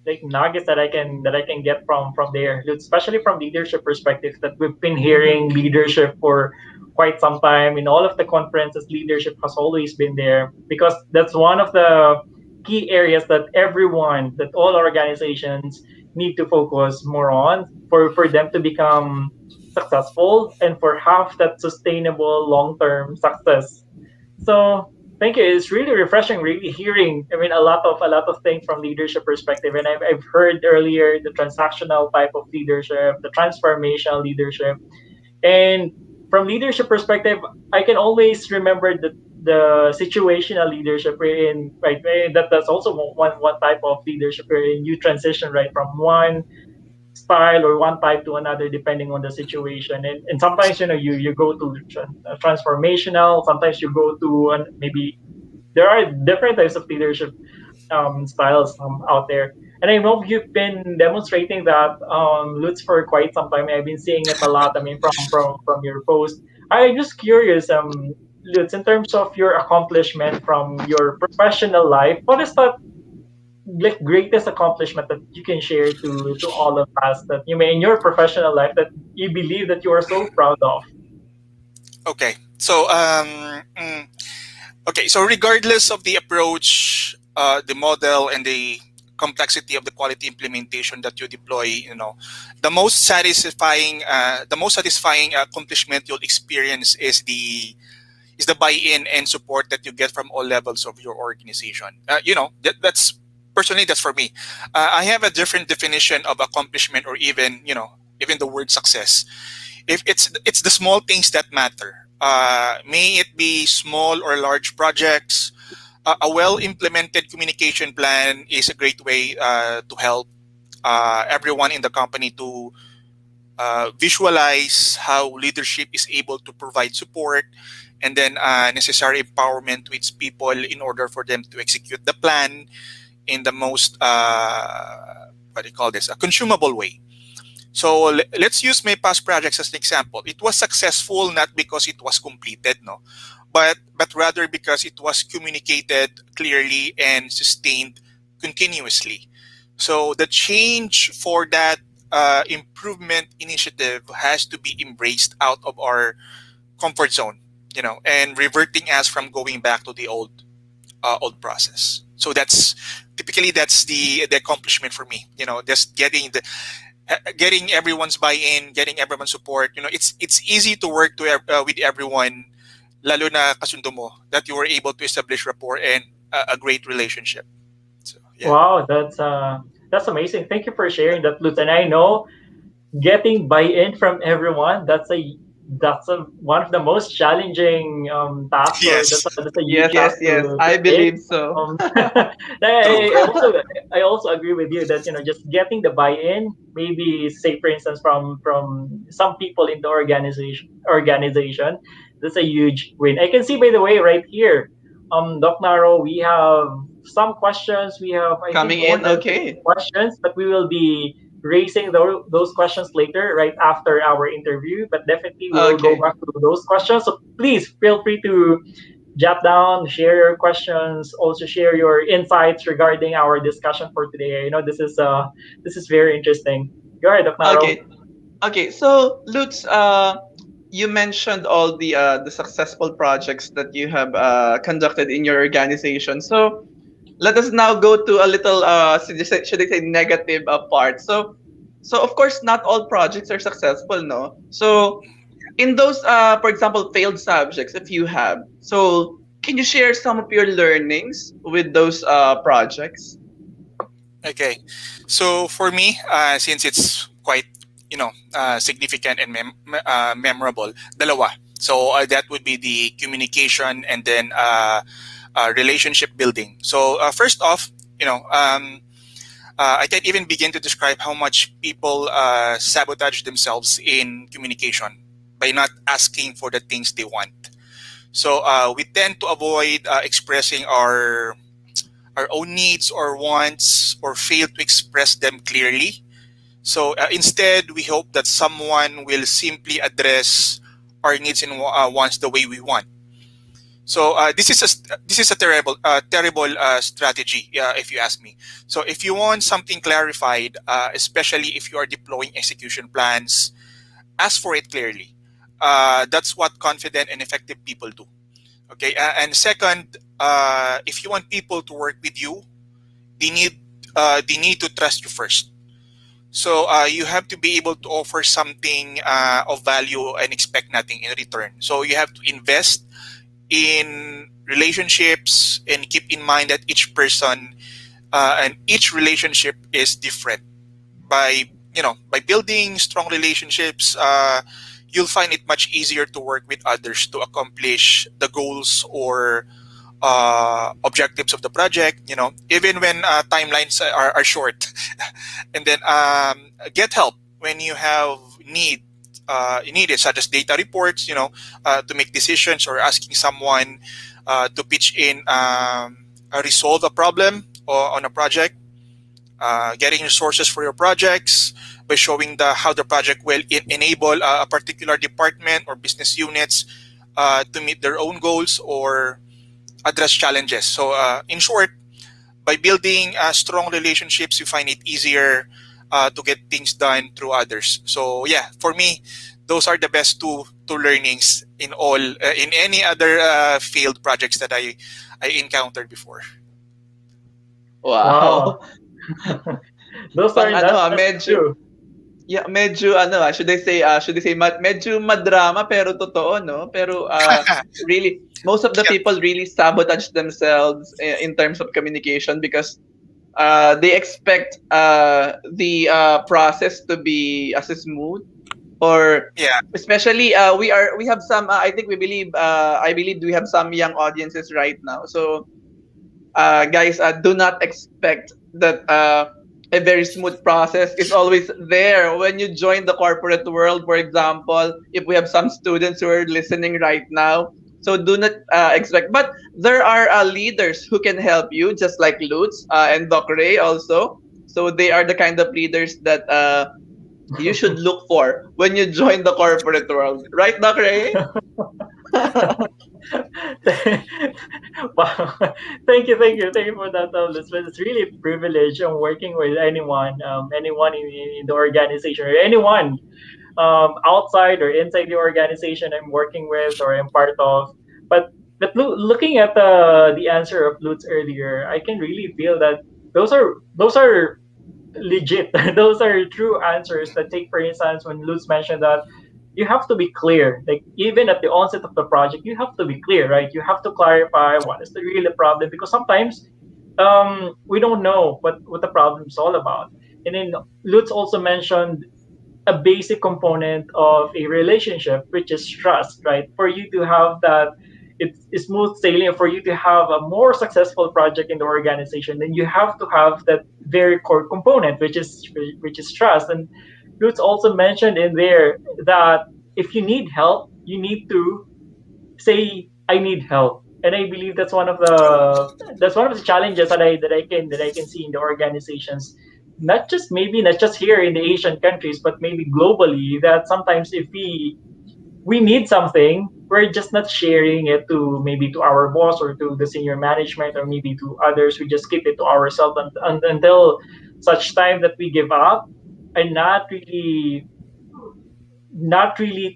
like nuggets that I can get from there, especially from leadership perspective. That we've been hearing leadership for quite some time in all of the conferences. Leadership has always been there because that's one of the key areas that all organizations need to focus more on for them to become successful and for have that sustainable long term success. So Thank you. It's really refreshing, really hearing. I mean, a lot of things from leadership perspective, and I've heard earlier the transactional type of leadership, the transformational leadership, and from leadership perspective, I can always remember the situational leadership wherein right that's also one type of leadership wherein you transition right from one style or one type to another depending on the situation, and sometimes you go to transformational, sometimes you go to maybe there are different types of leadership styles out there. And I know you've been demonstrating that, Lutz, for quite some time. I've been seeing it a lot. I mean, from your post. I'm just curious, Lutz, in terms of your accomplishment from your professional life, what is that like greatest accomplishment that you can share to all of us that you may in your professional life that you believe that you are so proud of? Okay. So okay. So regardless of the approach, the model, and the complexity of the quality implementation that you deploy, the most satisfying accomplishment you'll experience is the buy-in and support that you get from all levels of your organization. That's personally that's for me. I have a different definition of accomplishment, or even the word success. If it's the small things that matter, may it be small or large projects. A well implemented communication plan is a great way to help everyone in the company to visualize how leadership is able to provide support, and then necessary empowerment to its people in order for them to execute the plan in the most what do you call this, a consumable way. So let's use my past projects as an example. It was successful not because it was completed, no, but rather because it was communicated clearly and sustained continuously. So the change for that improvement initiative has to be embraced out of our comfort zone, and reverting us from going back to the old process. So that's the accomplishment for me. Just getting everyone's buy-in, getting everyone's support. It's easy to work with everyone, lalo na kasundo mo, that you were able to establish rapport and a great relationship. So yeah. Wow, that's amazing. Thank you for sharing that, Lutz. And I know getting buy-in from everyone, that's one of the most challenging tasks, or Yes. that's a huge Yes, task yes, to I take. believe so. True. I also agree with you that just getting the buy-in, maybe say for instance from some people in the organization, that's a huge win. I can see by the way right here, Doc Naro, we have some questions. We have I think Coming more in, than 50 okay. questions, but we will be raising those questions later, right after our interview. But definitely we will go Okay. back to those questions. So please feel free to jot down, share your questions, also share your insights regarding our discussion for today. This is very interesting. Go ahead, Naro. Okay. Okay. So, Lutz, you mentioned all the successful projects that you have conducted in your organization. So, let us now go to a little should I say negative part. So of course not all projects are successful, no. So in those for example failed subjects, if you have, so can you share some of your learnings with those projects? Okay. So for me, since it's quite significant and memorable, dalawa. So that would be the communication, and then relationship building. So first off, I can't even begin to describe how much people sabotage themselves in communication by not asking for the things they want. So we tend to avoid expressing our own needs or wants, or fail to express them clearly. So instead, we hope that someone will simply address our needs and wants the way we want. So this is a terrible strategy, if you ask me. So if you want something clarified, especially if you are deploying execution plans, ask for it clearly. That's what confident and effective people do. Okay, and second, if you want people to work with you, they need they need to trust you first. So you have to be able to offer something of value and expect nothing in return. So you have to invest in relationships, and keep in mind that each person and each relationship is different. By by building strong relationships, you'll find it much easier to work with others to accomplish the goals or objectives of the project, even when timelines are short. And then get help when you have you need it, such as data reports, to make decisions, or asking someone to pitch in, resolve a problem or on a project. Getting resources for your projects by showing how the project will enable a particular department or business units to meet their own goals or address challenges. So, in short, by building strong relationships, you find it easier to get things done through others. So, yeah, for me, those are the best two learnings in all in any other field projects that I encountered before. Wow. Wow. Those Pang are ano, that's medyo true. yeah, medyo ano, should I say medyo madrama pero totoo, no? Pero really most of the Yeah, people really sabotage themselves in terms of communication because they expect the process to be as smooth, or yeah, especially we have some I think we believe I believe we have some young audiences right now. So guys, do not expect that a very smooth process is always there when you join the corporate world. For example, if we have some students who are listening right now, so do not expect. But there are leaders who can help you, just like Lutz and Doc Ray also. So they are the kind of leaders that you should look for when you join the corporate world, right, Doc Ray? Wow. Thank you for that, Elizabeth. It's really a privilege working with anyone in the organization, or anyone outside or inside the organization I'm working with or I'm part of. Looking at the answer of Lutz earlier, I can really feel that those are legit. Those are true answers. That, take for instance, when Lutz mentioned that you have to be clear. Like, even at the onset of the project, you have to be clear, right? You have to clarify what is the real problem, because sometimes we don't know what the problem is all about. And then Lutz also mentioned a basic component of a relationship, which is trust, right? For you to have that, it's smooth sailing. For you to have a more successful project in the organization, then you have to have that very core component, which is trust. And Lutz also mentioned in there that if you need help, you need to say, I need help. And I believe that's one of the challenges that I can see in the organizations, not just here in the Asian countries, but maybe globally, that sometimes if we need something, we're just not sharing it to, maybe to our boss or to the senior management or maybe to others. We just keep it to ourselves until such time that we give up, and not really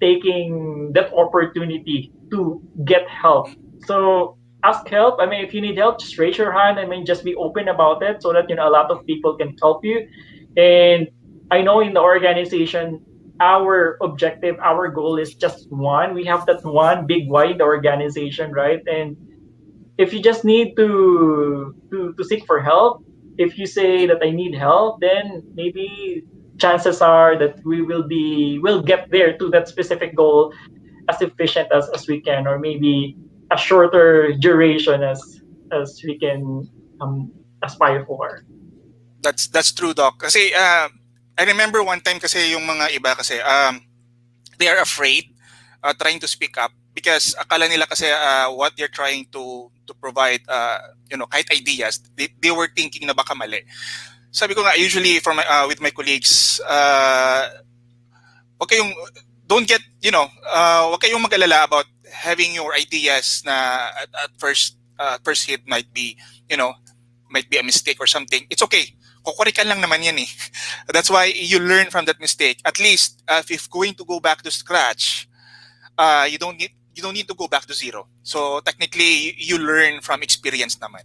taking that opportunity to get help. So ask help. I mean, if you need help, just raise your hand. I mean, just be open about it, so that a lot of people can help you. And I know in the organization, our objective, our goal is just one. We have that one big why in the organization, right? And if you just need to seek for help, if you say that I need help, then maybe chances are that we'll get there to that specific goal as efficient as we can, or maybe a shorter duration as we can aspire for. that's true, Doc. Kasi I remember one time kasi yung mga iba kasi they are afraid trying to speak up because akala nila kasi what they're trying to provide, kahit ideas, they were thinking na baka mali. Sabi ko nga, usually with my colleagues, wag kayong, don't get, wag kayong mag-alala about having your ideas na at first hit might be a mistake or something. It's okay. Kukurikan lang naman yan eh. That's why you learn from that mistake. At least, if going to go back to scratch, you don't need to go back to zero. So technically, you learn from experience naman.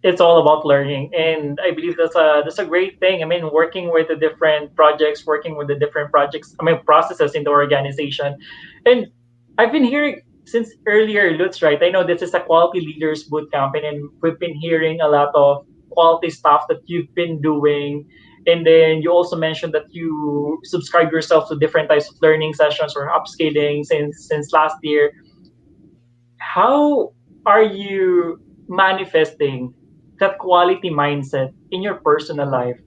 It's all about learning, and I believe that's a great thing. I mean, working with the different projects, working with the different projects, I mean, processes in the organization. And I've been hearing since earlier, Lutz, right? I know this is a quality leaders bootcamp, and then we've been hearing a lot of quality stuff that you've been doing. And then you also mentioned that you subscribe yourself to different types of learning sessions or upscaling since last year. How are you manifesting that quality mindset in your personal life?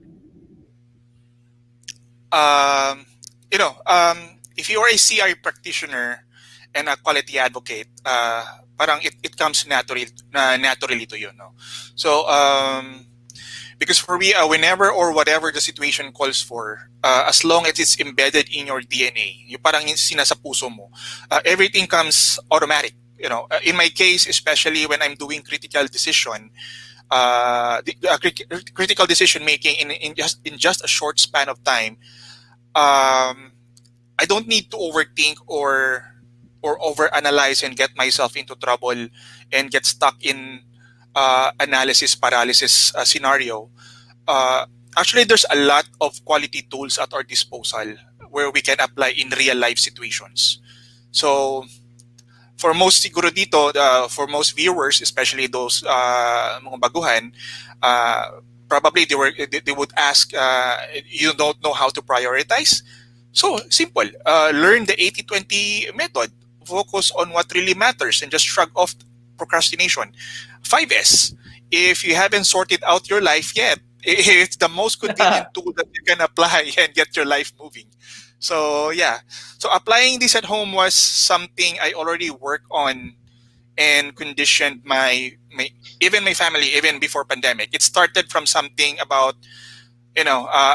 Um, if you are a CI practitioner and a quality advocate, parang it comes naturally to you, no? So, because for me, whenever or whatever the situation calls for, as long as it's embedded in your DNA, yung parang sinasa puso mo, everything comes automatic. In my case, especially when I'm doing critical decision, critical decision making in just a short span of time, I don't need to overthink or overanalyze and get myself into trouble and get stuck in analysis paralysis scenario. uh, Actually, there's a lot of quality tools at our disposal where we can apply in real life situations. So for most siguro dito, for most viewers, especially those mga baguhan, probably they would ask, you don't know how to prioritize. So simple, learn the 80-20 method. Focus on what really matters and just shrug off procrastination. 5S. If you haven't sorted out your life yet, it's the most convenient tool that you can apply and get your life moving. So yeah, so applying this at home was something I already worked on and conditioned my even my family even before pandemic. It started from something about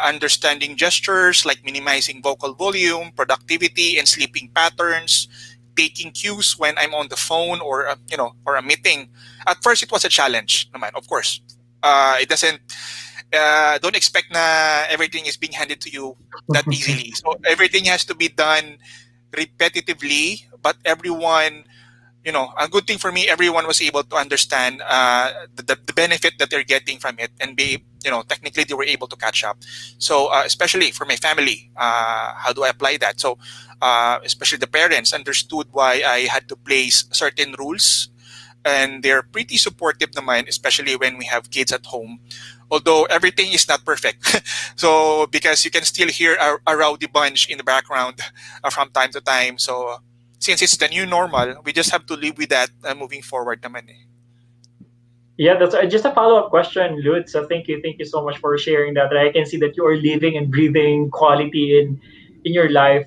understanding gestures like minimizing vocal volume, productivity, and sleeping patterns, taking cues when I'm on the phone or a meeting. At first, it was a challenge, naman, of course. It doesn't. Don't expect na everything is being handed to you that easily. So everything has to be done repetitively, but everyone, a good thing for me, everyone was able to understand the benefit that they're getting from it and technically they were able to catch up. So, especially for my family, how do I apply that? So, especially the parents understood why I had to place certain rules and they're pretty supportive naman, especially when we have kids at home. Although everything is not perfect. So, because you can still hear a rowdy bunch in the background from time to time. So, since it's the new normal, we just have to live with that moving forward naman eh. Yeah, that's just a follow-up question, Lutz. So thank you so much for sharing that. I can see that you are living and breathing quality in your life.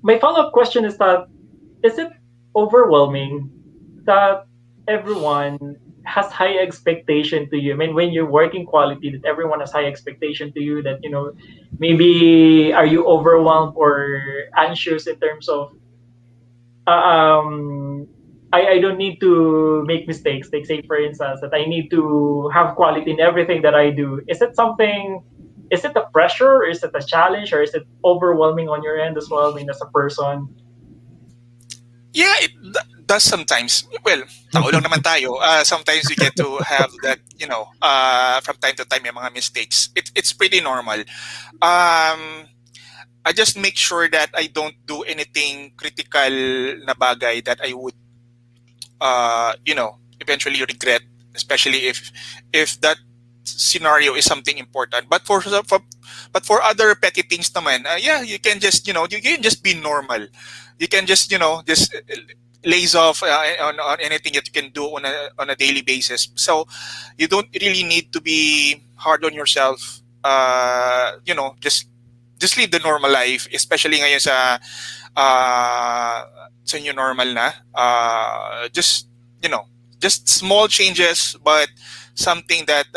My follow-up question is it overwhelming that everyone has high expectation to you? I mean, when you're working quality, that everyone has high expectation to you. That maybe are you overwhelmed or anxious in terms of uh, um I don't need to make mistakes. Like say for instance that I need to have quality in everything that I do. Is it a pressure, or is it a challenge, or is it overwhelming on your end as well? I mean, as a person. Yeah, does sometimes. Well, tao lang naman tayo. Sometimes we get to have that, from time to time may mga mistakes. It's pretty normal. I just make sure that I don't do anything critical na bagay that I would eventually regret, especially if that scenario is something important. But for other petty things naman, yeah, you can just you can just be normal. You can just lays off on anything that you can do on a daily basis. So you don't really need to be hard on yourself. Just live the normal life, especially ngayon uh, sa new normal na. You know, just small changes, but something that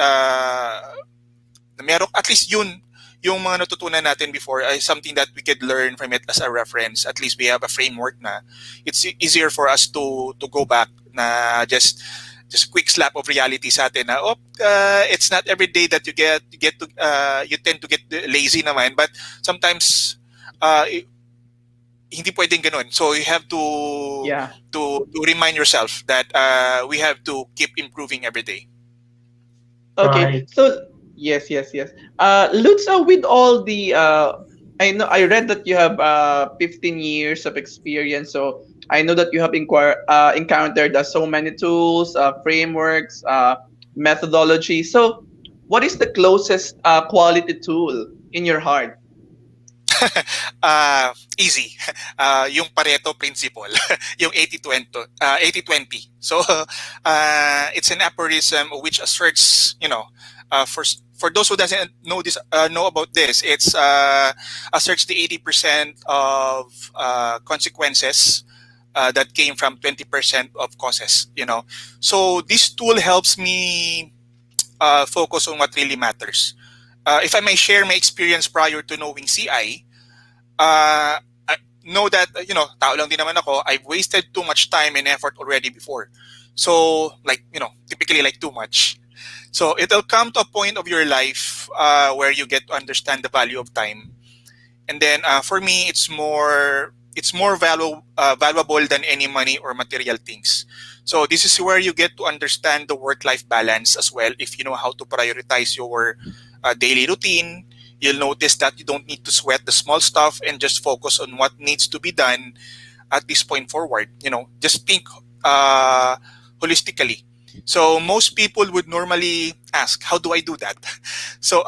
meron, at least yun, yung mga natutunan natin before ay something that we could learn from it as a reference. At least we have a framework na. It's easier for us to go back na just quick slap of reality sa atin na it's not every day that you tend to get lazy naman, but sometimes hindi pwedeng ganun. So you have Yeah. to remind yourself that we have to keep improving every day. Okay. Right. So yes, yes, yes. Lutz, with all the I know I read that you have 15 years of experience. So I know that you have encountered so many tools, frameworks, methodology. So, what is the closest quality tool in your heart? Easy. Yung Pareto principle, yung 80-20, 80-20. So it's an aphorism which asserts, for those who doesn't know this, know about this, it's asserts the 80% of consequences that came from 20% of causes. So this tool helps me focus on what really matters. If I may share my experience prior to knowing CI, I know that, tao lang din naman ako, I've wasted too much time and effort already before. So, like, typically like too much. So it'll come to a point of your life where you get to understand the value of time. And then for me, it's more valuable than any money or material things. So this is where you get to understand the work-life balance as well. If you know how to prioritize your daily routine, you'll notice that you don't need to sweat the small stuff and just focus on what needs to be done at this point forward. Just think holistically. So most people would normally ask, how do I do that? So,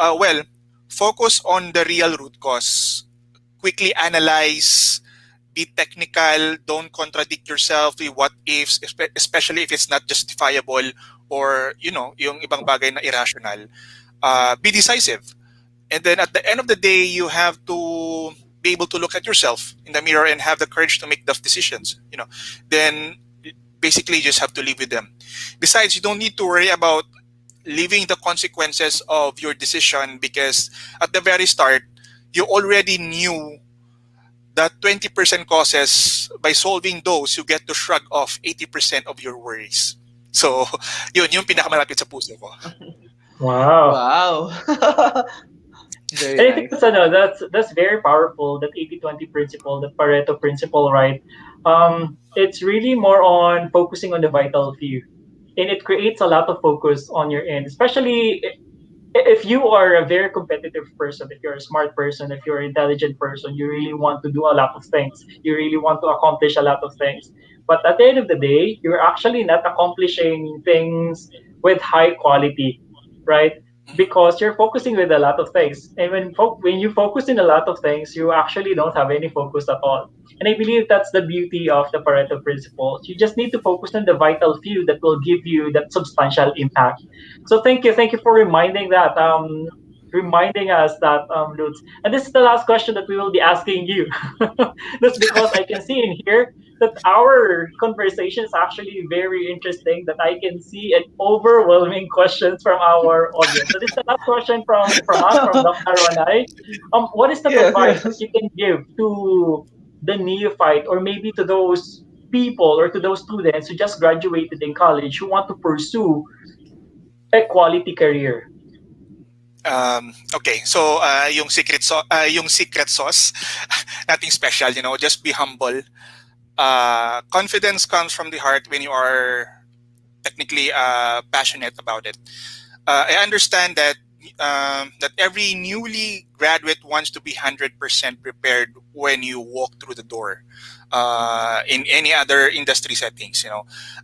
focus on the real root cause. Quickly analyze, be technical, don't contradict yourself with what ifs, especially if it's not justifiable or, yung ibang bagay na irrational. Be decisive. And then at the end of the day, you have to be able to look at yourself in the mirror and have the courage to make those decisions. Then basically you just have to live with them. Besides, you don't need to worry about living the consequences of your decision, because at the very start, you already knew that 20% causes. By solving those, you get to shrug off 80% of your worries. So, yun yung pinakamalapit sa puso ko. Wow. Wow. And Very I think nice. that's very powerful, that 80-20 principle, the Pareto principle, right? It's really more on focusing on the vital few. And it creates a lot of focus on your end, especially if you are a very competitive person, if you're a smart person, if you're an intelligent person, you really want to do a lot of things. You really want to accomplish a lot of things. But at the end of the day, you're actually not accomplishing things with high quality, right? Because you're focusing with a lot of things. And when you focus in a lot of things, you actually don't have any focus at all. And I believe that's the beauty of the Pareto principles. You just need to focus on the vital few that will give you that substantial impact. So thank you for reminding us that, Lutz. And this is the last question that we will be asking you. That's because I can see in here that our conversation is actually very interesting. That I can see an overwhelming questions from our audience. So this is the last question from us, from Dr. Ronai. What is the Yes, advice that yes. you can give to the neophyte, or maybe to those people or to those students who just graduated in college who want to pursue a quality career? Okay, so yung secret sauce, nothing special, just be humble. Confidence comes from the heart when you are technically passionate about it. I understand that every newly graduate wants to be 100% prepared when you walk through the door. In any other industry settings,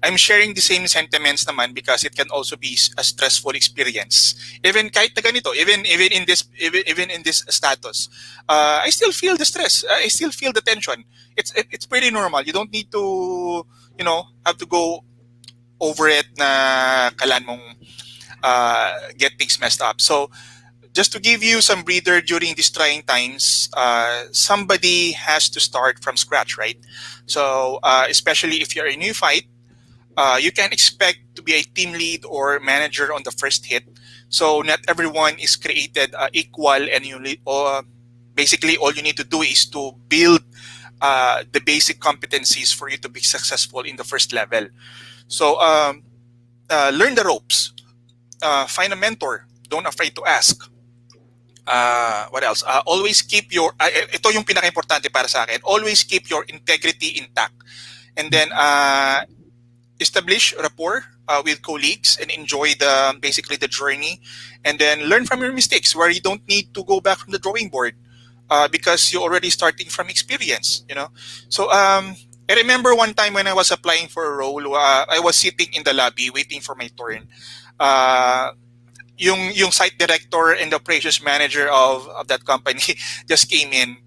I'm sharing the same sentiments naman, because it can also be a stressful experience. Even kahit na ganito, even in this status, I still feel the stress. I still feel the tension. It's pretty normal. You don't need to have to go over it na kalan mong get things messed up. So just to give you some breather during these trying times, somebody has to start from scratch, right? So especially if you're a new fight, you can expect to be a team lead or manager on the first hit. So not everyone is created equal, and basically all you need to do is to build the basic competencies for you to be successful in the first level. So learn the ropes. Find a mentor. Don't afraid to ask. What else? Always keep your, ito yung pinaka-importante para sa akin, always keep your integrity intact. And then establish rapport with colleagues and enjoy basically the journey. And then learn from your mistakes, where you don't need to go back from the drawing board because you're already starting from experience, So I remember one time when I was applying for a role, I was sitting in the lobby waiting for my turn. Uh, yung site director and the operations manager of that company just came in.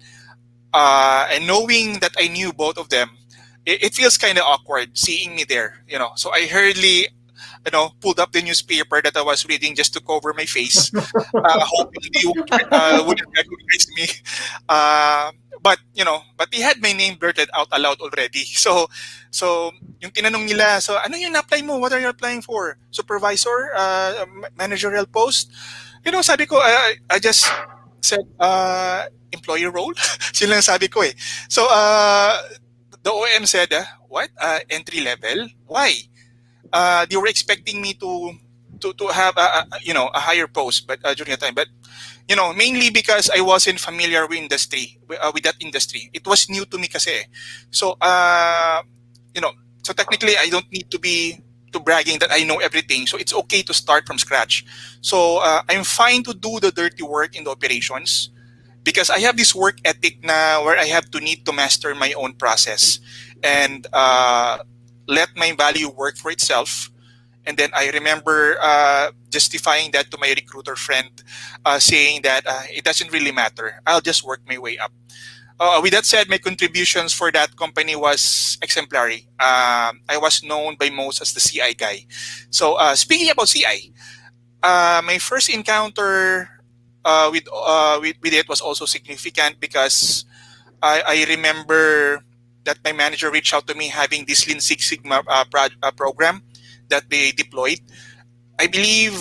And knowing that I knew both of them, it feels kind of awkward seeing me there, you know. So I hurriedly, pulled up the newspaper that I was reading just to cover my face, hoping they wouldn't recognize me. Uh, but they had my name blurted out aloud already. So yung tinanong nila, so ano yung apply mo? What are you applying for? Supervisor, managerial post? Sabi ko, I just said, employee role. Sila lang sabi ko eh. So the OM said, what? Entry level? Why? They were expecting me to have a higher post, but during the time, but mainly because I wasn't familiar with that industry. It was new to me kasi. So you know, so technically I don't need to be to bragging that I know everything. So it's okay to start from scratch. So I'm fine to do the dirty work in the operations because I have this work ethic na where I have to need to master my own process and let my value work for itself. And then I remember justifying that to my recruiter friend, saying that it doesn't really matter. I'll just work my way up. With that said, my contributions for that company was exemplary. I was known by most as the CI guy. So speaking about CI, my first encounter with it was also significant because I remember that my manager reached out to me having this Lean Six Sigma program that they deployed. I believe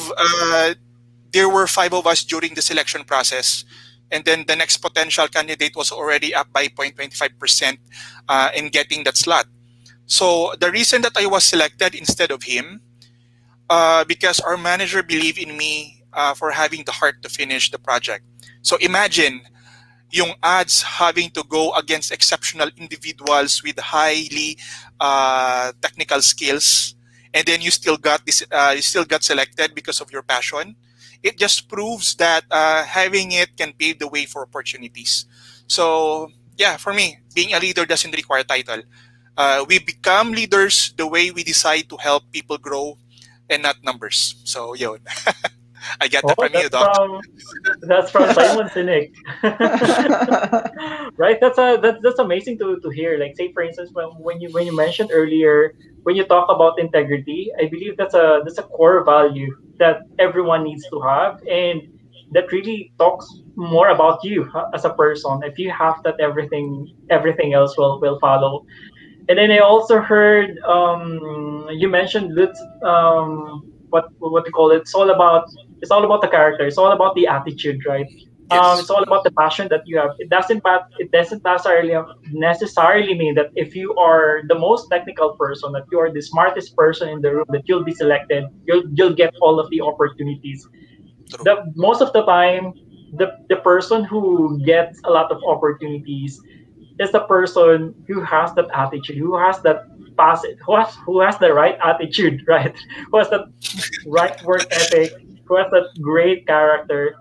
there were 5 of us during the selection process, and then the next potential candidate was already up by 0.25% in getting that slot. So the reason that I was selected instead of him, because our manager believed in me for having the heart to finish the project. So imagine yung ads having to go against exceptional individuals with highly technical skills, and then you still got selected because of your passion. It just proves that having it can pave the way for opportunities. So yeah, for me, being a leader doesn't require title. We become leaders the way we decide to help people grow and not numbers. So yun. I get that Oh, from you, Doc. that's from Simon Sinek. Right? That's amazing to hear. Like, say for instance, when you mentioned earlier, when you talk about integrity, I believe that's a core value that everyone needs to have, and that really talks more about you as a person. If you have that, everything else will follow. And then I also heard you mentioned Lutz, what you call it. It's all about the character. It's all about the attitude, right? Yes. It's all about the passion that you have. It doesn't necessarily mean that if you are the most technical person, that you are the smartest person in the room, that you'll be selected. You'll get all of the opportunities. True. The most of the time, the person who gets a lot of opportunities is the person who has that attitude, who has that who has the right attitude, right? Who has that right work ethic, who has that great character,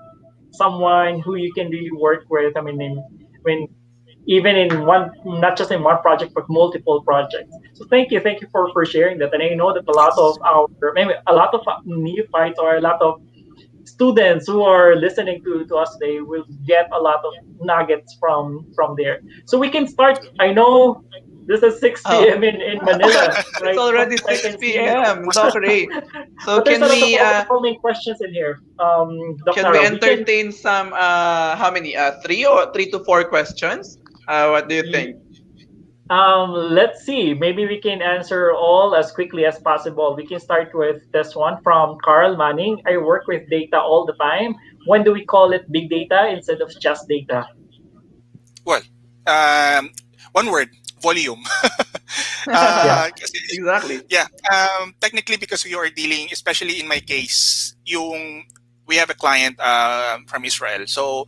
someone who you can really work with. I mean, even in one, not just in one project, but multiple projects. So thank you for sharing that. And I know that a lot of Yes. our, maybe a lot of neophytes or a lot of students who are listening to us today will get a lot of nuggets from there. So we can start. True. I know this is 6 Oh, p.m. in Manila, it's right? From already what I 6 can see. p.m. Doc Ray. So But there's a lot of overwhelming questions in here. Doc can we Nara, we can entertain some how many 3 to 4 questions? What do you think? let's see. Maybe we can answer all as quickly as possible. We can start with this one from Carl Manning. I work with data all the time. When do we call it big data instead of just data? Well, one word, volume. Yeah. Kasi, Exactly. yeah, technically because we are dealing, especially in my case, we have a client from Israel. So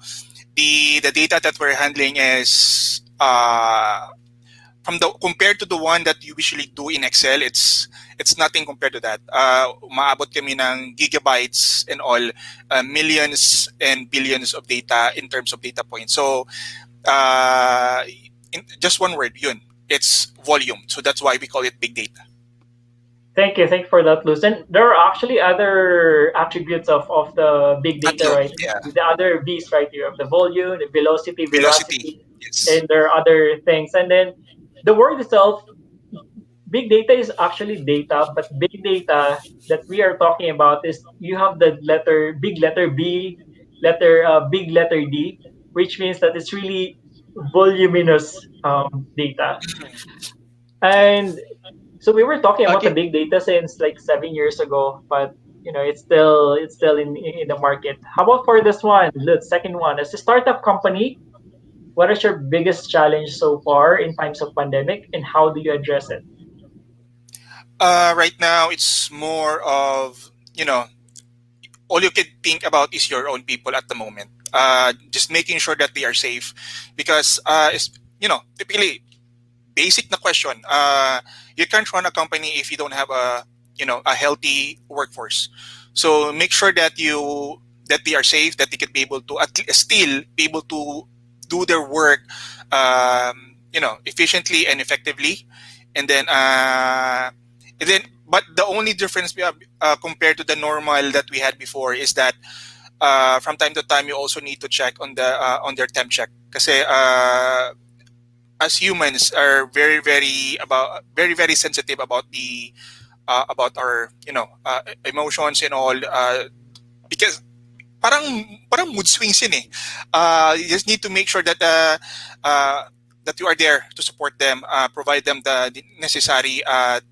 the data that we're handling is from the compared to the one that you usually do in Excel, it's nothing compared to that. Umaabot kami ng gigabytes and all, millions and billions of data in terms of data points. So, in just one word, yun. its volume. So that's why we call it big data. Thank you for that, Luz. And there are actually other attributes of the big data, Tatlo, right? yeah. The other V's, right? You have the volume, the velocity, Velocity, veracity, yes. and there are other things. And then the word itself, big data is actually data, but big data that we are talking about is you have the letter B, big letter D, which means that it's really voluminous data. And so we were talking about the Okay. big data since like 7 years ago, but it's still in the market. How about for this one, the second one, as a startup company, what is your biggest challenge so far in times of pandemic, and how do you address it? Right now, it's more of, all you can think about is your own people at the moment. Just making sure that they are safe, because typically basic na question. You can't run a company if you don't have a healthy workforce. So make sure that they are safe, that they can be able to still be able to do their work, efficiently and effectively, and then but the only difference compared to the normal that we had before is that from time to time you also need to check on their temp check, kasi as humans are very very sensitive about our emotions and all, because parang mood swings yun eh. You just need to make sure uh, that you are there to support them, provide them the necessary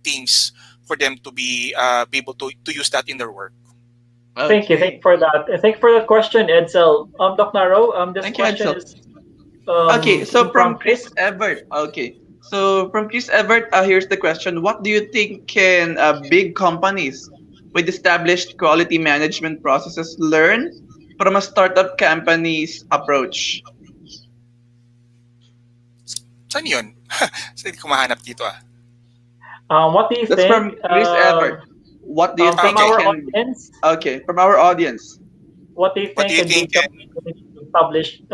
things for them to be able to use that in their work. Thank you Okay. for that. Thank you for that question, Edsel. Dr. Naro, this Thank you, question Edsel. is Okay, so came from from Chris. Chris Everett. Okay, so from Chris Everett, here's the question: what do you think can big companies with established quality management processes learn from a startup company's approach? Saan yun? Saan ko mahanap dito ah? What do you That's think? from Chris Everett. What do you From think Okay. our can? audience, Okay, from our audience. what do you What do think you a think? big company with established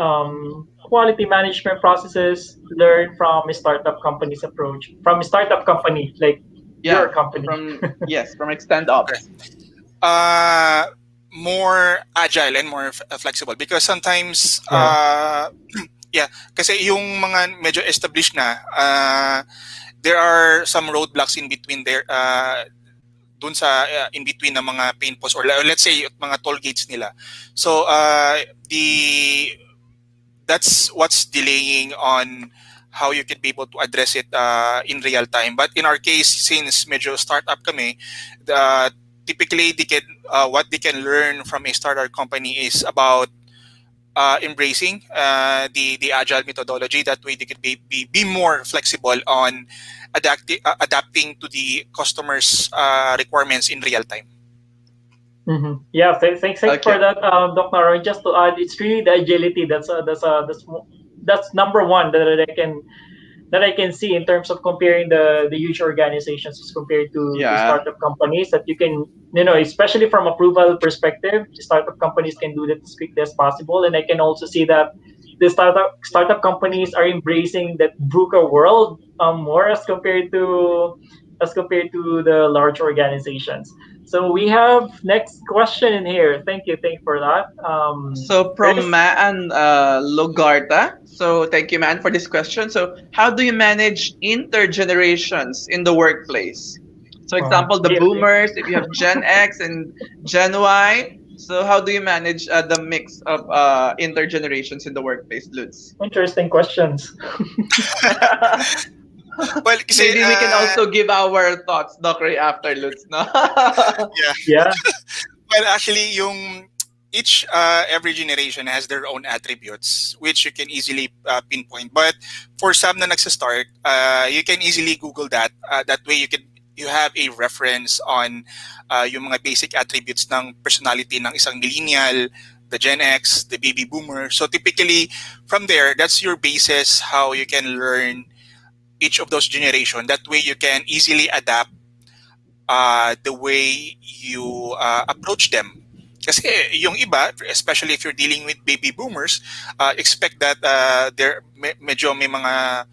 quality management processes learn from a startup company's approach? From a startup company, like your Yeah, company. from yes, from Extend Okay. Ops. Uh, More agile and more flexible, because sometimes Yeah. yeah, kasi yung mga medyo established na, there are some roadblocks in between there, dun sa in between ng mga pain points, or let's say mga toll gates nila. So the that's what's delaying on how you can be able to address it in real time. But in our case, since medyo startup kami, typically what they can learn from a startup company is about embracing the agile methodology. That way, they could be more flexible on adapting to the customers' requirements in real time. Yeah, thanks for Okay. that, Dr. Aaron. Just to add, it's really the agility that's number one that I can see in terms of comparing the huge organizations as compared to Yeah. startup companies, that you can, especially from approval perspective, startup companies can do that as quickly as possible. And I can also see that the startup companies are embracing that VUCA world more as compared to the large organizations. So we have next question in here. Thank you for that, So from Chris. Maan Logarta. So thank you, man, for this question. So how do you manage intergenerations in the workplace? So example, the Yeah, boomers, if you have Gen X and Gen Y. So how do you manage the mix of intergenerations in the workplace, Lutz? interesting questions. Well, kasi Maybe we can also give our thoughts, Doc Ray, after Lutz, no? yeah. Yeah. Well, actually, yung every generation has their own attributes, which you can easily pinpoint. But for some na nagsastart, you can easily Google that. That way, you have a reference on yung mga basic attributes ng personality ng isang millennial, the Gen X, the baby boomer. So typically, from there, that's your basis how you can learn each of those generation. That way, you can easily adapt the way you approach them. Kasi yung iba, especially if you're dealing with baby boomers, expect that medyo may mga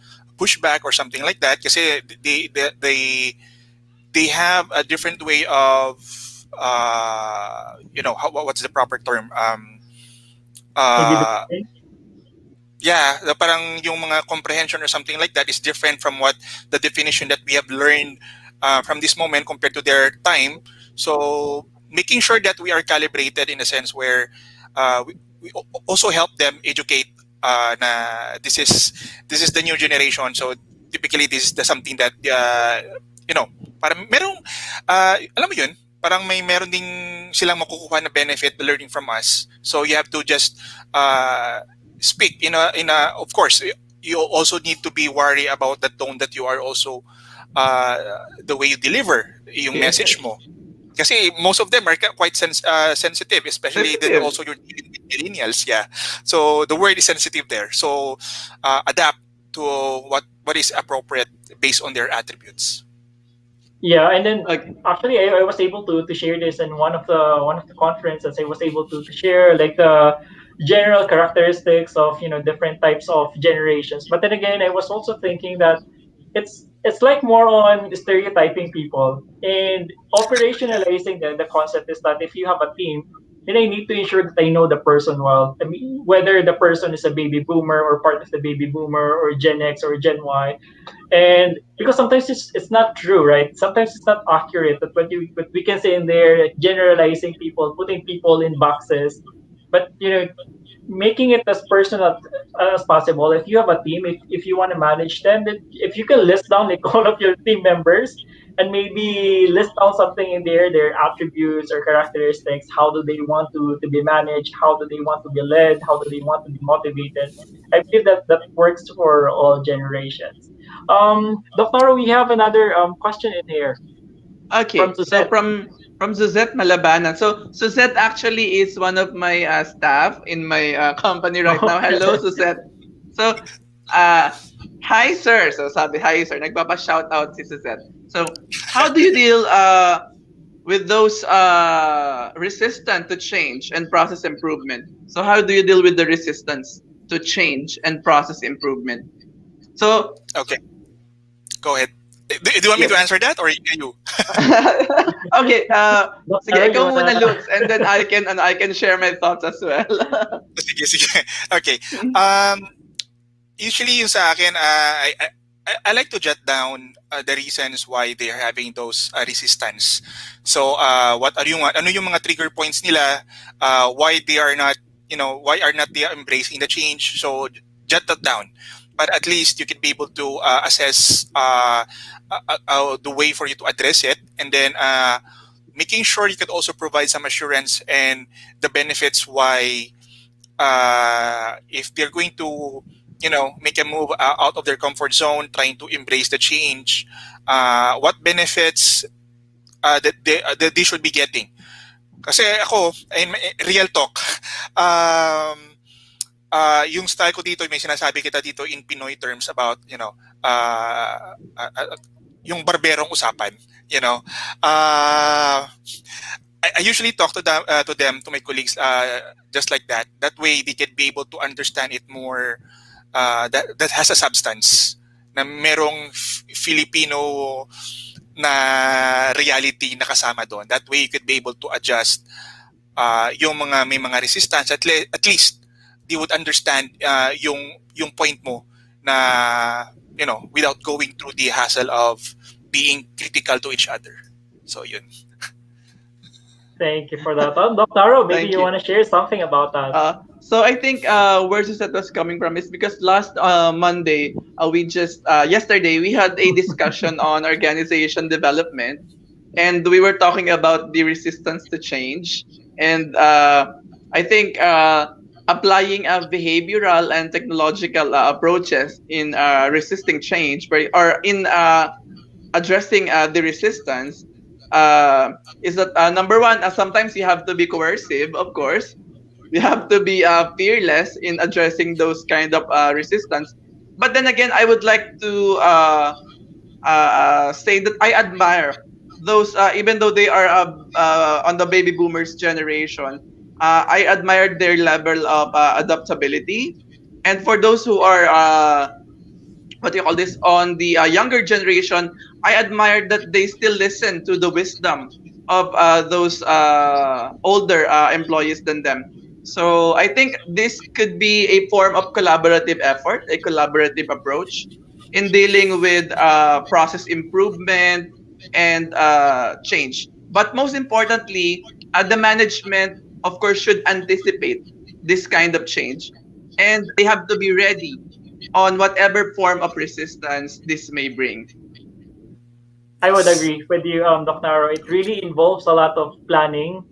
pushback or something like that, kasi they have a different way of what's the proper term, Maybe the uh, yeah, parang yung mga comprehension or something like that is different from what the definition that we have learned from this moment compared to their time. So making sure that we are calibrated in a sense where we also help them educate na this is the new generation. So typically this is something that you know parang merong alam mo yun, parang meron ding silang makukuha na benefit learning from us. So you have to just speak in a of course you also need to be worried about the tone that you are also the way you deliver yung message mo, kasi most of them are quite sensitive, especially that Sensitive. also you're dealing with millennials. Yeah, so the word is sensitive there, so adapt to what is appropriate based on their attributes. Yeah, and then Okay. actually I was able to share this in one of the conferences. I was able to share like the general characteristics of different types of generations. But then again, I was also thinking that it's like more on stereotyping people and operationalizing the concept is that if you have a team, then I need to ensure that I know the person well. I mean, whether the person is a baby boomer or part of the baby boomer or Gen X or Gen Y, and because sometimes it's not true, right? Sometimes it's not accurate that what we can say in there, like, generalizing people, putting people in boxes, but making it as personal as possible. If you have a team, if you want to manage them, then if you can list down like all of your team members and maybe list down something in there, their attributes or characteristics, how do they want to be managed, how do they want to be led, how do they want to be motivated. I believe that works for all generations. Dr. We have another question in here from Okay, so Suzette. from Suzette Malabanan. So Suzette actually is one of my staff in my company right now. Hello, Okay. Suzette. So, uh, hi sir. So sabi, hi sir. Nagpapa-shout out si Suzette. So, how do you deal with those resistant to change and process improvement? So, how do you deal with the resistance to change and process improvement? So, Okay, go ahead. Do you want me to yes. answer that or you? Okay, sige, Dr. You ikaw muna, wanna Lutz, and then I can share my thoughts as well. Sige, sige. Okay. Um, Usually yung sa akin, I like to jot down the reasons why they are having those resistance. So what are yung ano yung mga trigger points nila, why they are not, why are not they embracing the change. So jot that down. But at least you can be able to assess the way for you to address it, and then making sure you could also provide some assurance and the benefits why if they're going to make a move out of their comfort zone, trying to embrace the change, what benefits that they should be getting. Kasi ako, in real talk, um, yung style ko dito, may sinasabi kita dito in Pinoy terms about yung barberong usapan, you know uh, I usually talk to my colleagues, just like that. That way, they can be able to understand it more. That has a substance. Na merong Filipino na reality na kasama doon. That way, you could be able to adjust yung mga may mga resistance. At least, they would understand yung point mo na without going through the hassle of being critical to each other. So yun. Thank you for that. Dr. Maybe Thank you you. want to share something about that. So I think where Suzette was coming from is because last Monday, we just yesterday we had a discussion on organization development, and we were talking about the resistance to change, and I think applying behavioral and technological approaches in resisting change, or in addressing the resistance, is that number one, sometimes you have to be coercive, of course. You have to be fearless in addressing those kind of resistance. But then again, I would like to say that I admire those, even though they are on the baby boomers generation, I admire their level of adaptability. And for those who are what do you call this, on the younger generation, I admire that they still listen to the wisdom of those older employees than them. So I think this could be a form of collaborative effort, a collaborative approach in dealing with process improvement and change. But most importantly, the management, of course, should anticipate this kind of change, and they have to be ready on whatever form of resistance this may bring. I would Yes. agree with you, Doc Naro. It really involves a lot of planning,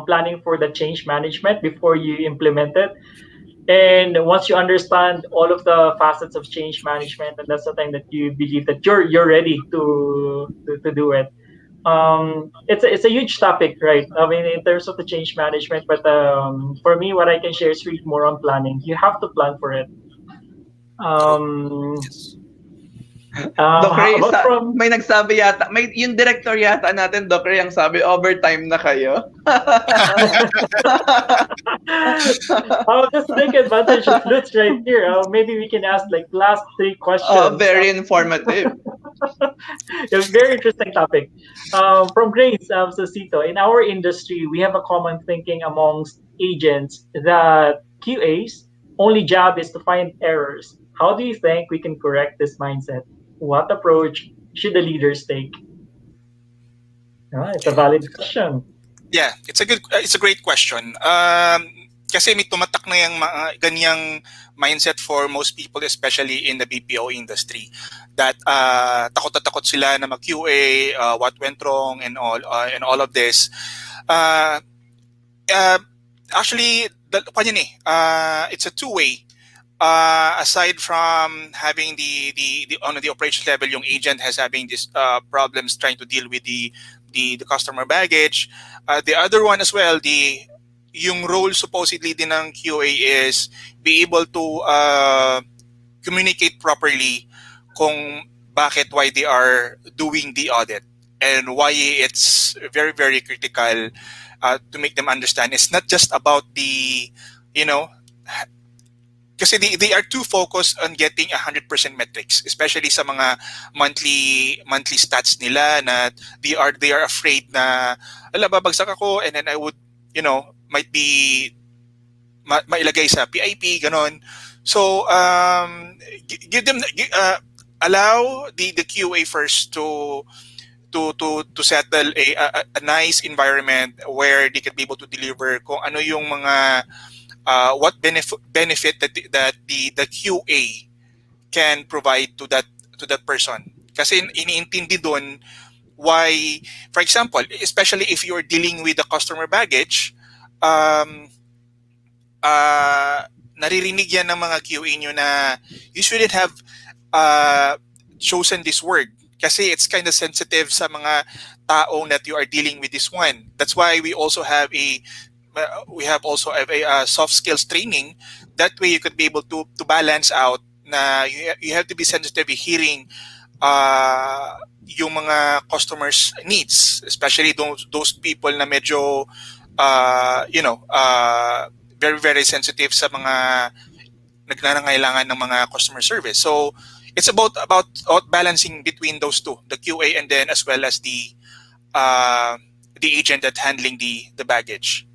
planning for the change management before you implement it. And once you understand all of the facets of change management, and that's the time that you believe that you're ready to do it. It's a huge topic, right? I mean, in terms of the change management, but for me, what I can share is really more on planning. You have to plan for it. True. Um, Yes. Doc how Ray, about from may nagsabi yata, may yung director yata natin, Doc Ray, ang sabi, overtime na kayo. I'll just take advantage of Lutz right here. Maybe we can ask like last three questions. Very informative. A very interesting topic. From Grace Sosito, in our industry, we have a common thinking amongst agents that QA's only job is to find errors. How do you think we can correct this mindset? What approach should the leaders take? It's a valid question. Yeah, it's a great question. Kasi may tumatak na yung ganyang mindset for most people, especially in the BPO industry, that takot na takot sila na mag-QA, what went wrong, and all of this. Uh, uh, Actually, it's a two-way. Aside from having the on the operations level, yung agent has having these problems trying to deal with the customer baggage. The other one as well, the yung role supposedly din ng QA is be able to communicate properly kung why they are doing the audit and why it's very very critical to make them understand it's not just about the you know kasi they are too focused on getting 100% metrics, especially sa mga monthly stats nila na they are afraid na ala babagsak ako and then I would might be mailagay sa PIP ganon. So give them allow the QA first to settle a nice environment where they can be able to deliver kung ano yung mga what benefit that the QA can provide to that person. Kasi iniintindi doon why, for example, especially if you're dealing with the customer baggage, um, naririnig yan ng mga QA nyo na you shouldn't have uh, chosen this word kasi it's kind of sensitive sa mga taong that you are dealing with this one. That's why we have also a soft skills training. That way you could be able to balance out na you have to be sensitive in hearing yung mga customers needs, especially those people na medyo very very sensitive sa mga nagnanangailangan ng mga customer service. So it's about balancing between those two, the QA and then as well as the agent that handling the baggage.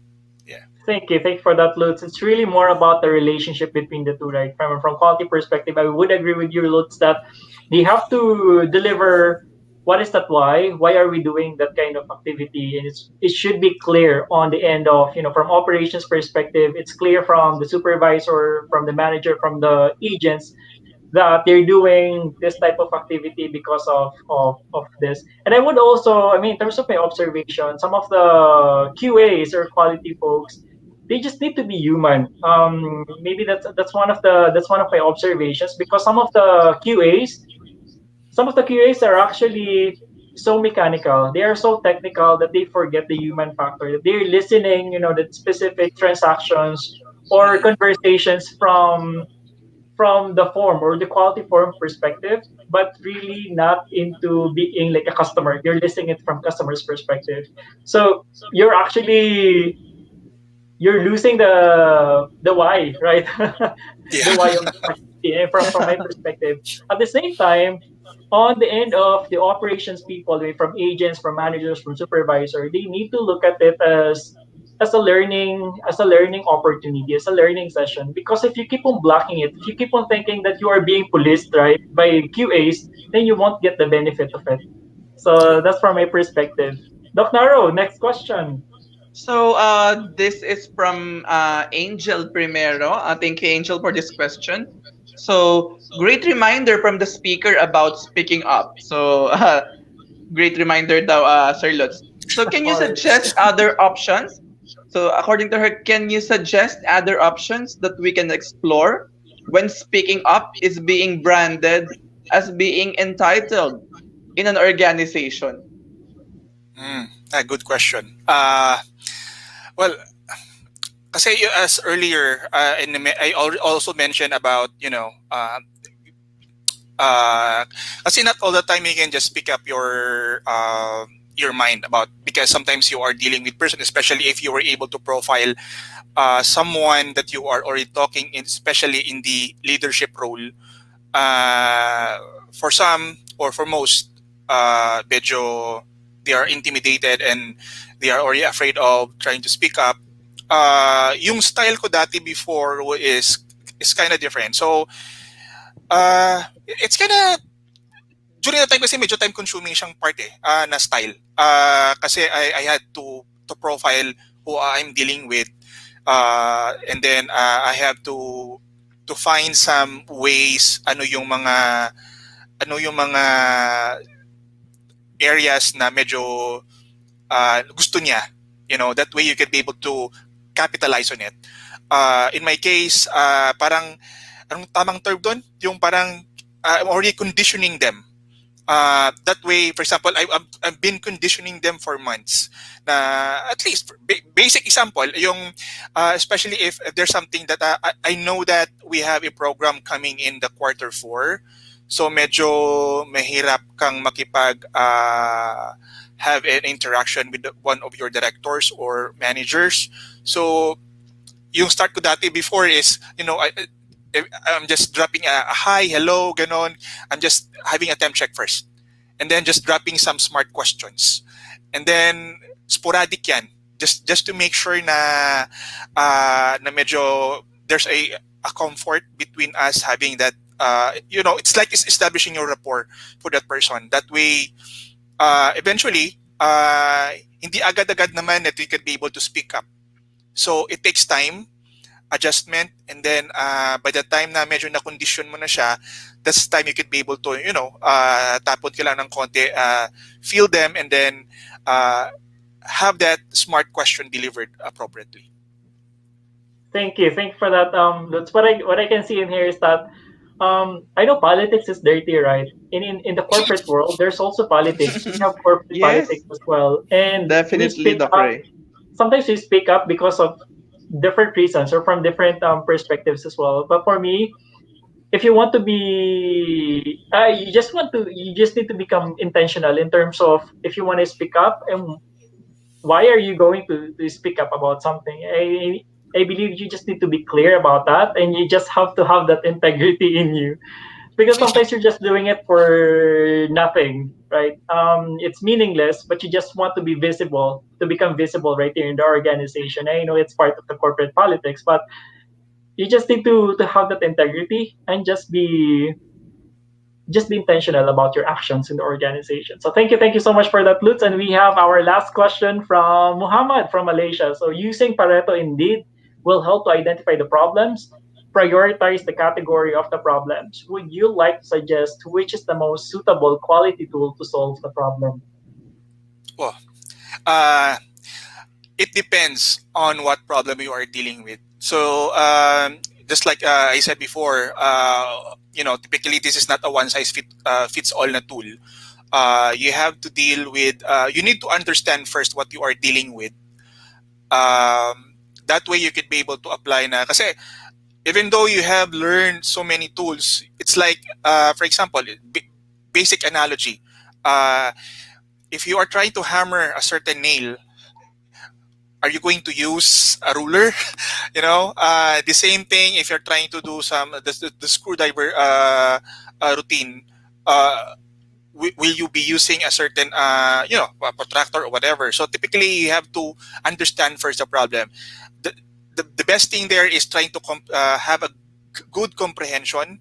Yeah. Thank you. Thank you for that, Lutz. It's really more about the relationship between the two, right? From quality perspective, I would agree with you, Lutz, that they have to deliver what is that why? Why are we doing that kind of activity? And it should be clear on the end of, from operations perspective, it's clear from the supervisor, from the manager, from the agents that they're doing this type of activity because of this. And I would also, I mean, in terms of my observation, some of the QAs or quality folks, they just need to be human. Maybe that's one of my observations because some of the QAs are actually so mechanical. They are so technical that they forget the human factor. They're listening, the specific transactions or conversations from the form or the quality form perspective, but really not into being like a customer. You're listening it from customer's perspective. So you're actually you're losing the why, right? The why Yeah. of the question. And from my perspective, at the same time, on the end of the operations people, like from agents, from managers, from supervisor, they need to look at it as a learning opportunity, as a learning session. Because if you keep on blocking it, if you keep on thinking that you are being policed, right, by QAs, then you won't get the benefit of it. So that's from my perspective. Doc Naro, next question. So this is from Angel Primero. Thank you, Angel, for this question. So great reminder from the speaker about speaking up. So great reminder daw, Sir Lutz. So Of can you course. suggest other options? So according to her, can you suggest other options that we can explore when speaking up is being branded as being entitled in an organization? A good question. Well, kasi as earlier, also mentioned about, kasi not all the time you can just pick up your mind about, because sometimes you are dealing with person, especially if you were able to profile someone that you are already talking in, especially in the leadership role. uh, for some or for most, medyo they are intimidated and they are already afraid of trying to speak up. Yung style ko dati before is kind of different. So, it's kind of, during the time kasi medyo time consuming siyang part na style. Kasi I had to profile who I'm dealing with, and then I have to find some ways, ano yung mga areas na medyo gusto niya. That way you can be able to capitalize on it. In my case, parang, anong tamang term doon? Yung parang, I'm already conditioning them. That way, for example, I've been conditioning them for months. Na at least, basic example, yung, especially if there's something that I know that we have a program coming in the quarter 4. So medyo mahirap kang makipag have an interaction with one of your directors or managers. So yung start ko dati before is, I'm just dropping a hi, hello, ganon. I'm just having a temp check first. And then just dropping some smart questions. And then sporadic yan. Just to make sure na medyo there's a comfort between us having that, it's like it's establishing your rapport for that person. That way, eventually, hindi agad-agad naman that you can be able to speak up. So it takes time, adjustment, and then by the time na medyo na-condition mo na siya, that's the time you could be able to, tapon ka lang ng konti, feel them, and then have that smart question delivered appropriately. Thank you. Thank you for that. That's what I can see in here is that I know politics is dirty, right? In the corporate world, there's also politics. We have corporate Yes, politics as well, and we definitely, speak Doc up. Ray. Sometimes we speak up because of different reasons or from different perspectives as well. But for me, if you want to be, you just need to become intentional in terms of if you want to speak up and why are you going to speak up about something. I believe you just need to be clear about that, and you just have to have that integrity in you, because sometimes you're just doing it for nothing, right? It's meaningless, but you just want to be visible, to become visible right here in the organization. I know it's part of the corporate politics, but you just need to have that integrity and just be intentional about your actions in the organization. So thank you so much for that, Lutz. And we have our last question from Muhammad from Malaysia. So using Pareto indeed will help to identify the problems, prioritize the category of the problems. Would you like to suggest which is the most suitable quality tool to solve the problem? Well, uh, it depends on what problem you are dealing with. So, just like I said before, typically this is not a one size fits all na tool. You have to deal with. You need to understand first what you are dealing with. That way you could be able to apply na. Kasi even though you have learned so many tools, it's like, for example, basic analogy. Uh, if you are trying to hammer a certain nail, are you going to use a ruler? The same thing if you're trying to do the screwdriver routine. Will you be using a certain a protractor or whatever? So typically you have to understand first the problem. The best thing there is trying to have a good comprehension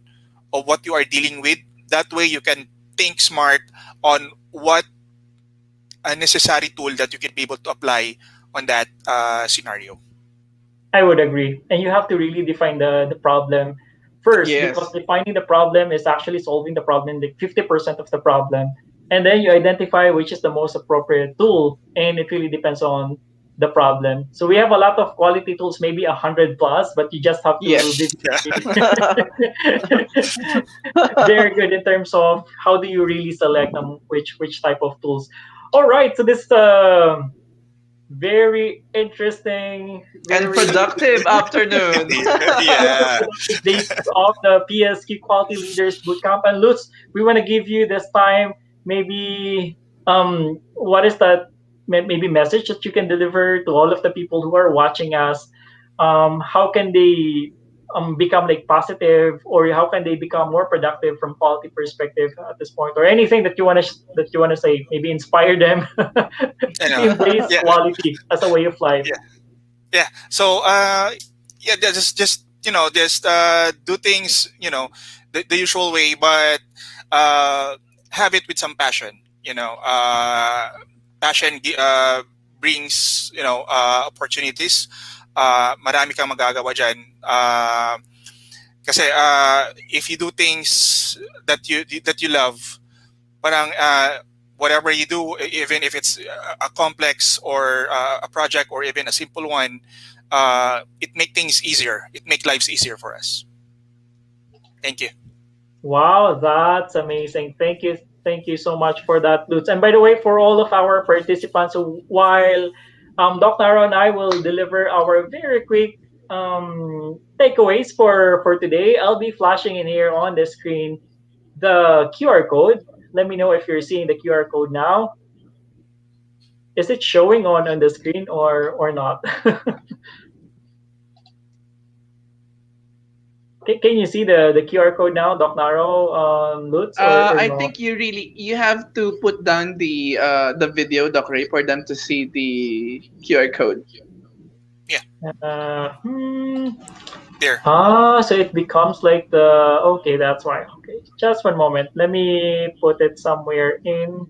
of what you are dealing with. That way you can think smart on what a necessary tool that you can be able to apply on that scenario. I would agree. And you have to really define the problem first, because Yes. defining the problem is actually solving the problem, like 50% of the problem. And then you identify which is the most appropriate tool. And it really depends on the problem. So we have a lot of quality tools, maybe 100 plus, but you just have to Yes. be very good in terms of how do you really select which type of tools. All right, so this very interesting, And very productive afternoon. Indeed. Yeah. day of the PSQ Quality Leaders Bootcamp. And Lutz, we want to give you this time maybe what is that maybe message that you can deliver to all of the people who are watching us? How can they become like positive, or how can they become more productive from quality perspective at this point, or anything that you want to say, maybe inspire them You to know, embrace yeah, quality as a way of life. yeah, yeah. So, yeah, just do things, the usual way, but uh, have it with some passion. Passion brings, opportunities. Marami kang magagawa dyan. Kasi if you do things that you love, parang whatever you do, even if it's a complex or a project or even a simple one, it make things easier. It make lives easier for us. Thank you. Wow, that's amazing. Thank you so much for that, Lutz. And by the way, for all of our participants, so while Doc Naro and I will deliver our very quick takeaways for today, I'll be flashing in here on the screen the QR code. Let me know if you're seeing the QR code now. Is it showing on the screen or not? Can you see the QR code now, Doc Naro, Lutz, or I no? think you have to put down the video, Doc Ray, for them to see the QR code. Yeah, Uh, hmm. there. So it becomes like the okay, that's why. Okay, just one moment. Let me put it somewhere in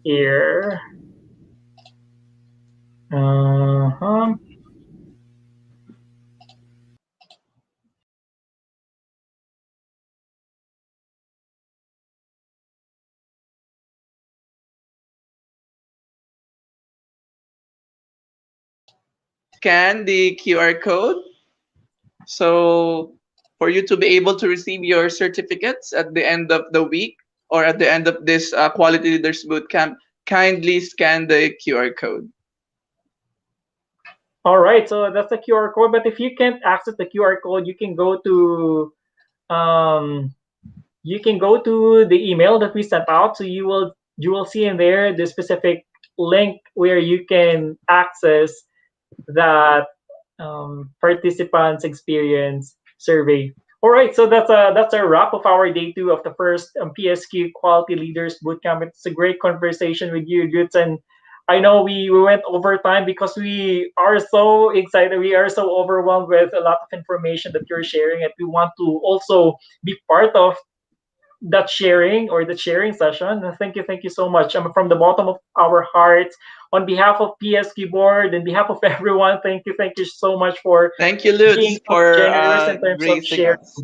here. Uh-huh. Scan the QR code. So for you to be able to receive your certificates at the end of the week or at the end of this Quality Leaders Bootcamp, kindly scan the QR code. All right, so that's the QR code. But if you can't access the QR code, um you can go to the email that we sent out. So you will see in there the specific link where you can access that participants experience survey. All right, so that's a wrap of our day two of the first PSQ Quality Leaders Bootcamp. It's a great conversation with you, Jutz, and I know we went over time because we are so excited. We are so overwhelmed with a lot of information that you're sharing, and we want to also be part of that sharing or the sharing session. Thank you so much. From the bottom of our hearts, on behalf of PSQ board and behalf of everyone, thank you so much for Thank you, being Lutz, so for generous in terms of gracing sharing. us.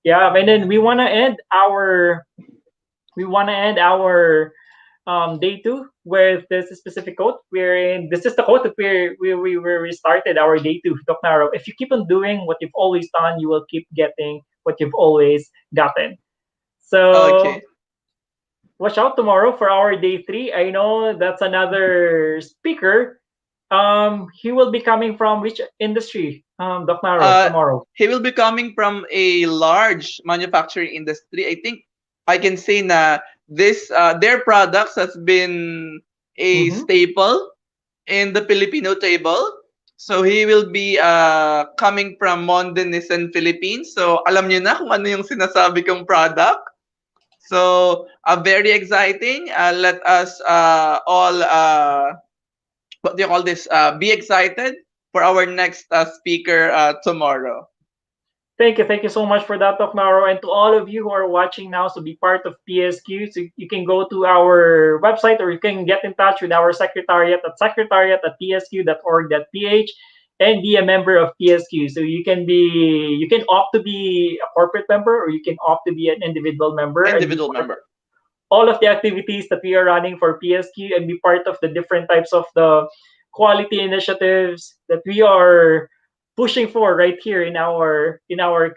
Yeah, and then we wanna end our day two with this specific quote. This is the quote that we started our day two. Doc Naro, if you keep on doing what you've always done, you will keep getting what you've always gotten. So Okay. watch out tomorrow for our day three. I know that's another speaker. He will be coming from which industry? Doc Naro, Uh, tomorrow. he will be coming from a large manufacturing industry. I think I can say na this their products has been a Mm-hmm. staple in the Filipino table. So he will be coming from Mondenisan, Philippines. So alam niyo na kung ano yung sinasabi kong product. So very exciting. Let us all what do you call this? Be excited for our next speaker tomorrow. Thank you so much for that, Doc Naro. And to all of you who are watching now, so be part of PSQ. So you can go to our website or you can get in touch with our secretariat at secretariat@psq.org.ph and be a member of PSQ. So you can opt to be a corporate member or you can opt to be an individual member and be Individual part of member. all of the activities that we are running for PSQ and be part of the different types of the quality initiatives that we are pushing for right here in our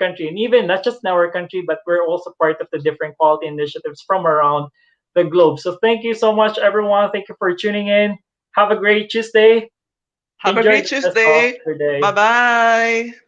country, and even not just in our country, but we're also part of the different quality initiatives from around the globe. So thank you so much, everyone. Thank you for tuning in. Have a great Tuesday. Have a Enjoy great the rest of Tuesday. your Bye day. bye.